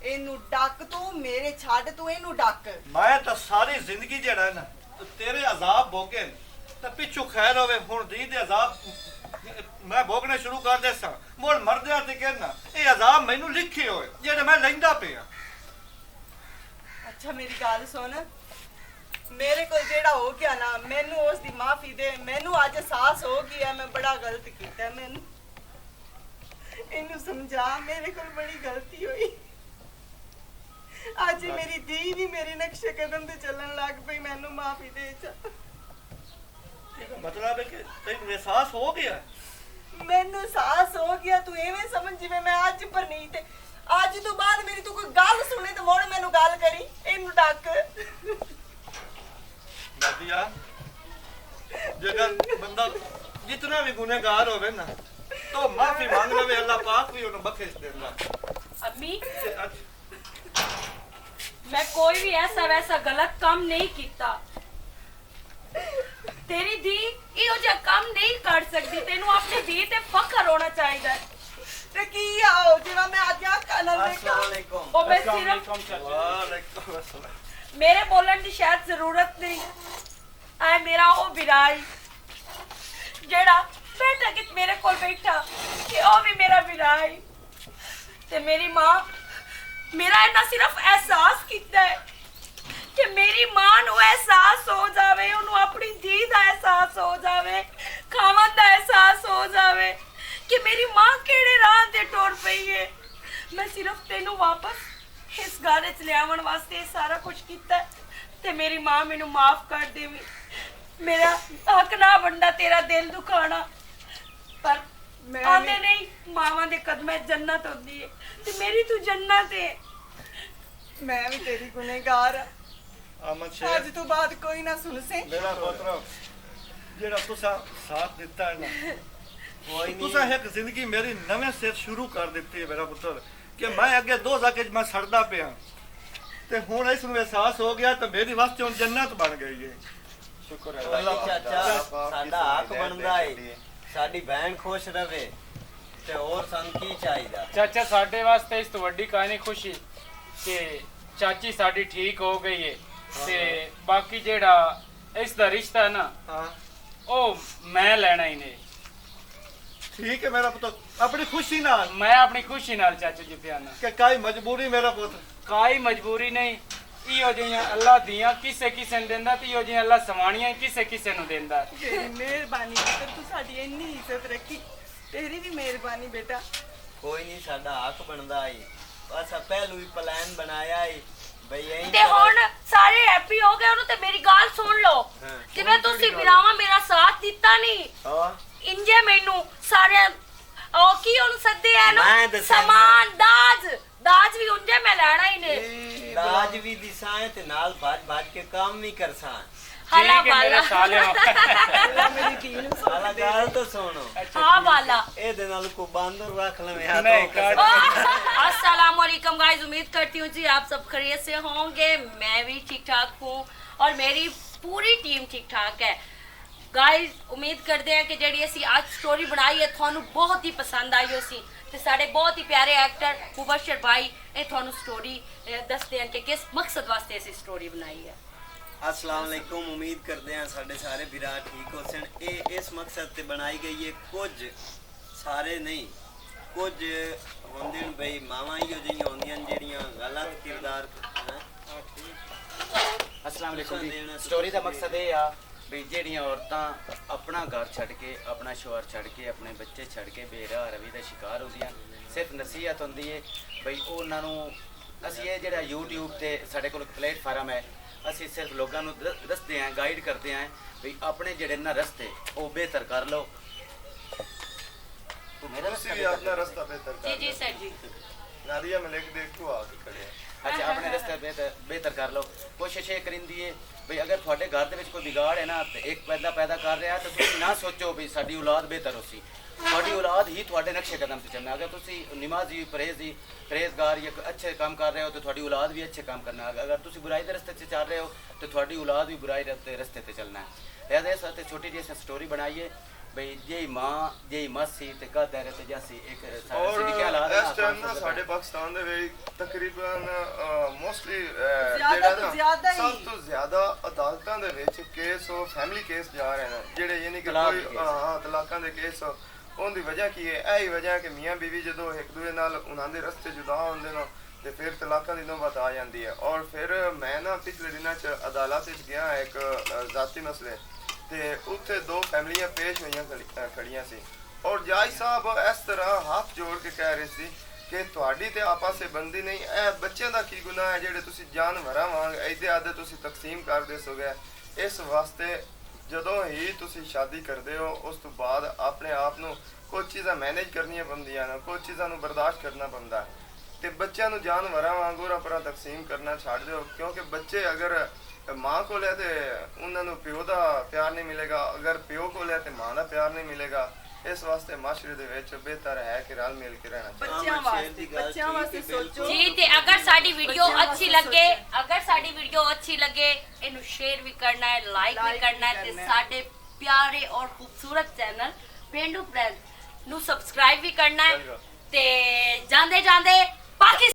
ਇਹਨੂੰ ਡੱਕ ਤੂੰ ਮੇਰੇ ਛੱਡ ਤੂੰ ਇਹਨੂੰ ਡੱਕ। ਮੈਂ ਤਾਂ ਸਾਰੀ ਜ਼ਿੰਦਗੀ ਜਿਹੜਾ ਨਾ ਤੇਰੇ ਅਜ਼ਾਬ ਭੋਗੇ ਤਾਂ ਪਿੱਛੋਂ ਖੈਰ ਹੋਵੇ। ਹੁਣ ਦੀ ਦੇ ਅਜ਼ਾਬ ਮੈਂ ਭੋਗਣੇ ਸ਼ੁਰੂ ਕਰ ਦੇ ਸਾਂ, ਮੁੜ ਮਰਦਿਆਂ ਤੇ ਕਹਿਣਾ ਇਹ ਅਜ਼ਾਬ ਮੈਨੂੰ ਲਿਖੇ ਹੋਏ ਜਿਹੜੇ ਮੈਂ ਲੈਂਦਾ ਪਿਆ। ਅੱਛਾ ਮੇਰੀ ਗੱਲ ਸੁਣ, ਮੇਰੇ ਕੋਲ ਜਿਹੜਾ ਹੋ ਗਿਆ ਨਾ, ਮੈਨੂੰ ਉਸ ਦੀ ਮਾਫੀ ਦੇ। ਮੈਨੂੰ ਅੱਜ ਅਹਿਸਾਸ ਹੋ ਗਿਆ ਮੈਂ ਬੜਾ ਗਲਤ ਕੀਤਾ। ਮੈਨੂੰ ਇਹਨੂੰ ਸਮਝਾ, ਮੇਰੇ ਕੋਲ ਬੜੀ ਗਲਤੀ ਹੋਈ। ਅੱਜ ਮੇਰੀ ਧੀ ਵੀ ਮੇਰੇ ਨਕਸ਼ੇ ਕਦਮ ਤੇ ਚੱਲਣ ਲੱਗ ਪਈ। ਮੈਨੂੰ ਮਾਫੀ ਦੇ ਚਾ। ਮਤਲਬ ਹੈ ਕਿ ਤੈਨੂੰ ਅਹਿਸਾਸ ਹੋ ਗਿਆ? ਮੈਨੂੰ ਅਹਿਸਾਸ ਹੋ ਗਿਆ। ਤੂੰ ਐਵੇਂ ਸਮਝ ਜਿਵੇਂ ਮੈਂ ਅੱਜ ਪਰਨੀਤ ਹੈ। ਅੱਜ ਤੋਂ ਬਾਅਦ ਮੇਰੀ ਤੂੰ ਕੋਈ ਗੱਲ ਸੁਣੇ ਤੇ ਮੁੜ ਮੈਨੂੰ ਗੱਲ ਕਰੀ। ਇਹਨੂੰ ਡੱਕ। ਨਾਦੀਆ, ਜੇਕਰ ਬੰਦਾ ਜਿਤਨਾ ਵੀ ਗੁਨਹਗਾਰ ਹੋਵੇ ਨਾ तो माफी मांग लवे, अल्लाह पाक भी उन्हें बख्शिश देगा। अम्मी, मैं कोई भी ऐसा वैसा गलत काम नहीं किया। तेरी धी इहो जिहा काम नहीं कर सकती। तेनू अपनी धी ते फखर होना चाहिए। ते की आओ जिवा मैं आज काना देखा। ओ मैं सिर्फ वालेकुम अस्सलाम। मेरे बोलन की शायद जरूरत नहीं। ऐ मेरा ओ बिराई जेड़ा बेटा कि मेरे कोल बैठा कि ओ भी मेरा बिराई ते मेरी मां मेरा इन्ना सिर्फ एहसास कीता है कि मेरी मां नू एहसास हो जावे, उन्हें अपनी धी दा एहसास हो जावे, खावन दा एहसास हो जावे कि मेरी मां केड़े राह ते टुर पई है। मैं सिर्फ तेनू वापस इस घर च लियावन वास्ते सारा कुछ कीता है ते मेरी मां मैनू माफ कर देवी। मेरा हक ना बनदा तेरा दिल दुखाना, पर आंदे नहीं मावां दे कदमां जन्नत होंदी है ते मेरी तू जन्नत है। मैं भी तेरी गुनहगार हां। अहमद शेख, आज तो बाद कोई ना सुन से। मेरा पुत्र जेड़ा तुसा साथ दिता है ना, कोई तुसा नहीं एक जिंदगी मेरी नवे से शुरू कर दिती है मेरा पुत्र कि मैं अगे दो जाके मैं सड़दा पिया ते हुण इस नूं एहसास हो गया तो मेरी वास्ते हुण जन्नत बन गई है। शुक्र है भाई अल्लाह चाचा साडा हक बनदा है साडी बहन खुश रवे ते और सन की चाहिदा। ਚਾਚਾ ਸਾਡੇ ਵਾਸਤੇ ਇਸ ਤੋਂ ਵੱਡੀ ਕਹਾਣੀ ਖੁਸ਼ੀ ਕਿ ਚਾਚੀ ਸਾਡੀ ਠੀਕ ਹੋ ਗਈ ਹੈ ਤੇ ਬਾਕੀ ਜਿਹੜਾ ਇਸ ਦਾ ਰਿਸ਼ਤਾ ਹੈ ਨਾ हाँ ਉਹ ਮੈਂ ਲੈਣਾ ਹੀ ਨਹੀਂ। ठीक है मेरा पुत्र, अपनी खुशी नाल मैं अपनी खुशी नाल चाचू जी पियाना कि काई मजबूरी मेरा पुत्र काई मजबूरी नहीं। इहो जिहियां अल्लाह दियां किसे किसे ਨੂੰ ਦਿੰਦਾ ਤੇ इहो जिहियां अल्लाह ਸਵਾਣੀਆਂ किसे किसे ਨੂੰ ਦਿੰਦਾ। तेरी मेहरबानी बेटा, तू साडी इन्नी इज्जत रखी। तेरी भी मेहरबानी बेटा। कोई नहीं साडा हक बनदा है। बस पहलू ही प्लान बनाया है भई यही ਤੇ ਹੁਣ ਸਾਰੇ ਹੈਪੀ ਹੋ ਗਏ ਉਹਨੂੰ ਤੇ ਮੇਰੀ ਗੱਲ ਸੁਣ ਲਓ। ਹਾਂ। ਜਿਵੇਂ ਤੁਸੀਂ ਵਿਰਾਵਾਂ ਮੇਰਾ ਸਾਥ ਦਿੱਤਾ ਨਹੀਂ हां ਇੰਜੇ ਮੈਨੂੰ ਸਾਰੇ ਉਹ ਕੀ ਉਹਨੂੰ ਸੱਦੇ ਆ ਨਾ ਮੈਂ ਦੱਸਾਂ। ਸਮਾਨ ਦਾਜ ਵੀ ਉਂਝੇ ਮੈਂ ਲੈਣਾ ਹੀ ਨੇ। दाज भी दिसाए ते नाल भाज के काम भी करसा। ਹਲਾ ठीक है मेरे ਵਾਲਾ साले मेरी धी नू साला गाल तो सुनो ਹਾਂ ਵਾਲਾ। ए दे नाल को बांदर रख ले नहीं, काट। अस्सलाम वालेकुम गाइस, उम्मीद करती हूँ जी आप सब खैरियत से होंगे। मैं भी ठीक ठाक हूँ और मेरी पूरी टीम ठीक ठाक है। गाइस उम्मीद करते हैं कि ਜਿਹੜੀ ਅਸੀਂ ਅੱਜ ਸਟੋਰੀ ਬਣਾਈ ਹੈ ਤੁਹਾਨੂੰ ਬਹੁਤ ਹੀ ਪਸੰਦ ਆਈ ਹੋਸੀ ਤੇ ਸਾਡੇ ਬਹੁਤ ਹੀ ਪਿਆਰੇ ਐਕਟਰ ਮੁਬਸ਼ਰ ਭਾਈ ਇਹ ਤੁਹਾਨੂੰ ਸਟੋਰੀ ਦੱਸਦੇ ਹਨ ਕਿ ਕਿਸ ਮਕਸਦ ਵਾਸਤੇ ਅਸੀਂ ਸਟੋਰੀ ਬਣਾਈ ਹੈ। अस्सलाम वालेकुम। उम्मीद करते हैं साढ़े सारे बिरा ठीक हो सन। ये इस मकसद से बनाई गई है। कुछ सारे नहीं कुछ होंदे न भाई मावां ही जिहियां होंदियां जेड़ियां गलत किरदार अस्सलाम वालेकुम जी। स्टोरी का मकसद ये आ भी ਜਿਹੜੀਆਂ ਔਰਤਾਂ ਆਪਣਾ ਘਰ ਛੱਡ ਕੇ ਆਪਣਾ ਸ਼ੌਹਰ ਛੱਡ ਕੇ ਆਪਣੇ ਬੱਚੇ ਛੱਡ ਕੇ ਬੇਰਾਹ ਰਵੀ ਦਾ ਸ਼ਿਕਾਰ ਹੁੰਦੀਆਂ ਸਿਰਫ ਨਸੀਹਤ ਹੁੰਦੀ ਹੈ ਬਈ ਉਹਨਾਂ ਨੂੰ ਅਸੀਂ ਇਹ ਜਿਹੜਾ YouTube ਤੇ ਸਾਡੇ ਕੋਲ ਪਲੇਟਫਾਰਮ ਹੈ ਅਸੀਂ ਸਿਰਫ ਲੋਕਾਂ ਨੂੰ ਦੱਸਦੇ ਆਂ ਗਾਈਡ ਕਰਦੇ ਆਂ ਵੀ ਆਪਣੇ ਜਿਹੜੇ ਨਾ ਰਸਤੇ ਉਹ ਬਿਹਤਰ ਕਰ ਲਓ। ਤੂੰ ਮੇਰਾ ਤੁਸੀਂ ਵੀ ਆਪਣਾ ਰਸਤਾ ਬਿਹਤਰ ਕਰ जी जी सर जी। ਨਾਦੀਆ ਮਲਿਕ ਦੇਖ ਤੂੰ ਆ ਕੇ ਖੜਿਆ। अच्छा अपने रस्ते बेहतर कर लो। कोशिश ये करिंदी है भाई अगर थोड़े घर ਦੇ ਵਿੱਚ ਕੋਈ ਵਿਗਾੜ ਹੈ ਨਾ ਤੇ ਇੱਕ ਪੈਦਾ ਕਰ ਰਿਹਾ ਤਾਂ ਤੁਸੀਂ ਨਾ ਸੋਚੋ ਵੀ ਸਾਡੀ ਔਲਾਦ ਬਿਹਤਰ ਹੋਸੀ। ਤੁਹਾਡੀ ਔਲਾਦ ਹੀ ਤੁਹਾਡੇ ਨਕਸ਼ੇ ਕਦਮ ਤੇ ਚੱਲਣਾ। ਅਗਰ ਤੁਸੀਂ ਨਮਾਜ਼ੀ ਪਰਹੇਜ਼ਗਾਰ ਜਾਂ ਅੱਛੇ ਕੰਮ ਕਰ ਰਹੇ ਹੋ ਤਾਂ ਤੁਹਾਡੀ ਔਲਾਦ ਵੀ ਅੱਛੇ ਕੰਮ ਕਰਨਾ। ਅਗਰ ਤੁਸੀਂ ਬੁਰਾਈ ਦੇ ਰਸਤੇ 'ਤੇ ਚੱਲ ਰਹੇ ਹੋ ਤਾਂ ਤੁਹਾਡੀ ਔਲਾਦ ਵੀ ਬੁਰਾਈ ਦੇ ਰਸਤੇ 'ਤੇ ਚੱਲਣਾ ਹੈ। ਲਿਹਾਜ਼ਾ ਇਸ ਵਾਸਤੇ ਛੋਟੀ ਜਿਹੀ ਸਟੋਰੀ ਬਣਾਈ ਹੈ ਬਈ ਜਿਹੀ ਮਾਂ ਜਿਹੀ ਮਸੀ ਤੇ ਕਾ ਦਾਇਰੇ ਤੇ ਜਾਸੀ ਇੱਕ ਔਰ ਸਿੱਧੀ ਕੀ ਹਾਲਾਤ ਇਸ ਟਾਈਮ ਨਾ ਸਾਡੇ ਪਾਕਿਸਤਾਨ ਦੇ ਵਿੱਚ ਤਕਰੀਬਨ ਮੋਸਟਲੀ ਜ਼ਿਆਦਾ ਜਿਹੜਾ ਤੋਂ ਨਾ ਜ਼ਿਆਦਾ ਹੀ। ਸਭ ਤੋਂ ਜ਼ਿਆਦਾ ਅਦਾਲਤਾਂ ਦੇ ਵਿੱਚ ਕੇਸ ਉਹ ਫੈਮਿਲੀ ਕੇਸ ਜਾ ਰਹੇ ਨੇ ਜਿਹੜੇ ਯਾਨੀ ਕਿ ਤਲਾਕ ਕੋਈ ਦੇ ਕੇਸ। ਹਾਂ ਤਲਾਕਾਂ ਦੇ ਕੇਸ ਉਹਦੀ ਵਜ੍ਹਾ ਕੀ ਹੈ? ਇਹ ਹੀ ਵਜ੍ਹਾ ਕਿ ਮੀਆਂ ਬੀਵੀ ਜਦੋਂ ਇੱਕ ਦੂਜੇ ਨਾਲ ਉਹਨਾਂ ਦੇ ਰਸਤੇ ਜੁਦਾ ਹੁੰਦੇ ਨੇ ਤੇ ਫਿਰ ਤਲਾਕਾਂ ਦੀ ਨੌਬਤ ਆ ਜਾਂਦੀ ਹੈ। ਔਰ ਫਿਰ ਮੈਂ ਨਾ ਪਿਛਲੇ ਦਿਨਾਂ 'ਚ ਅਦਾਲਤ ਵਿੱਚ ਗਿਆ ਇੱਕ ਜ਼ਾਤੀ ਮਸਲੇ ਤੇ ਉੱਥੇ ਦੋ ਫੈਮਲੀਆਂ ਪੇਸ਼ ਹੋਈਆਂ ਖੜੀਆਂ ਸੀ ਔਰ ਜੱਜ ਸਾਹਿਬ ਇਸ ਤਰ੍ਹਾਂ ਹੱਥ ਜੋੜ ਕੇ ਕਹਿ ਰਹੇ ਸੀ ਕਿ ਤੁਹਾਡੀ ਤੇ ਆਪਸ ਵਿੱਚ ਬੰਦੀ ਨਹੀਂ, ਇਹ ਬੱਚਿਆਂ ਦਾ ਕੀ ਗੁਨਾਹ ਹੈ ਜਿਹੜੇ ਤੁਸੀਂ ਜਾਨਵਰਾਂ ਵਾਂਗ ਇਹਦੇ ਆਦੇ ਤੁਸੀਂ ਤਕਸੀਮ ਕਰ ਦੇ ਸੋਗੇ। ਇਸ ਵਾਸਤੇ ਜਦੋਂ ਹੀ ਤੁਸੀਂ ਸ਼ਾਦੀ ਕਰਦੇ ਹੋ ਉਸ ਤੋਂ ਬਾਅਦ ਆਪਣੇ ਆਪ ਨੂੰ ਕੁਝ ਚੀਜ਼ਾਂ ਮੈਨੇਜ ਕਰਨੀਆਂ ਪੈਂਦੀਆਂ ਨੇ, ਕੁਝ ਚੀਜ਼ਾਂ ਨੂੰ ਬਰਦਾਸ਼ਤ ਕਰਨਾ ਪੈਂਦਾ ਤੇ ਬੱਚਿਆਂ ਨੂੰ ਜਾਨਵਰਾਂ ਵਾਂਗੂ ਆਪਣਾ ਤਕਸੀਮ ਕਰਨਾ ਛੱਡ ਦਿਓ ਕਿਉਂਕਿ ਬੱਚੇ ਅਗਰ ਮਾਂ ਕੋਲ ਹੈ ਤੇ ਉਹਨਾਂ ਨੂੰ ਪਿਓ ਦਾ ਪਿਆਰ ਨਹੀਂ ਮਿਲੇਗਾ, ਅਗਰ ਪਿਓ ਕੋਲ ਹੈ ਤੇ ਮਾਂ ਦਾ ਪਿਆਰ ਨਹੀਂ ਮਿਲੇਗਾ। ਇਸ ਵਾਸਤੇ ਮਾਸ਼ਰੇ ਦੇ ਵਿੱਚ ਬਿਹਤਰ ਹੈ ਕਿ ਰਲ ਮਿਲ ਕੇ ਰਹਿਣਾ ਚਾਹੀਦਾ। ਬੱਚਿਆਂ ਵਾਸਤੇ ਸੋਚੋ ਜੀ ਤੇ ਅਗਰ ਸਾਡੀ ਵੀਡੀਓ ਅੱਛੀ ਲੱਗੇ ਇਹਨੂੰ ਸ਼ੇਅਰ ਵੀ ਕਰਨਾ ਹੈ, ਲਾਈਕ ਵੀ ਕਰਨਾ ਹੈ ਤੇ ਸਾਡੇ ਪਿਆਰੇ ਔਰ ਖੂਬਸੂਰਤ ਚੈਨਲ ਪੇਂਡੂ ਪ੍ਰਿੰਸ ਨੂੰ ਸਬਸਕ੍ਰਾਈਬ ਵੀ ਕਰਨਾ ਹੈ ਤੇ ਜਾਂਦੇ ਪਾਕਿਸਤਾਨ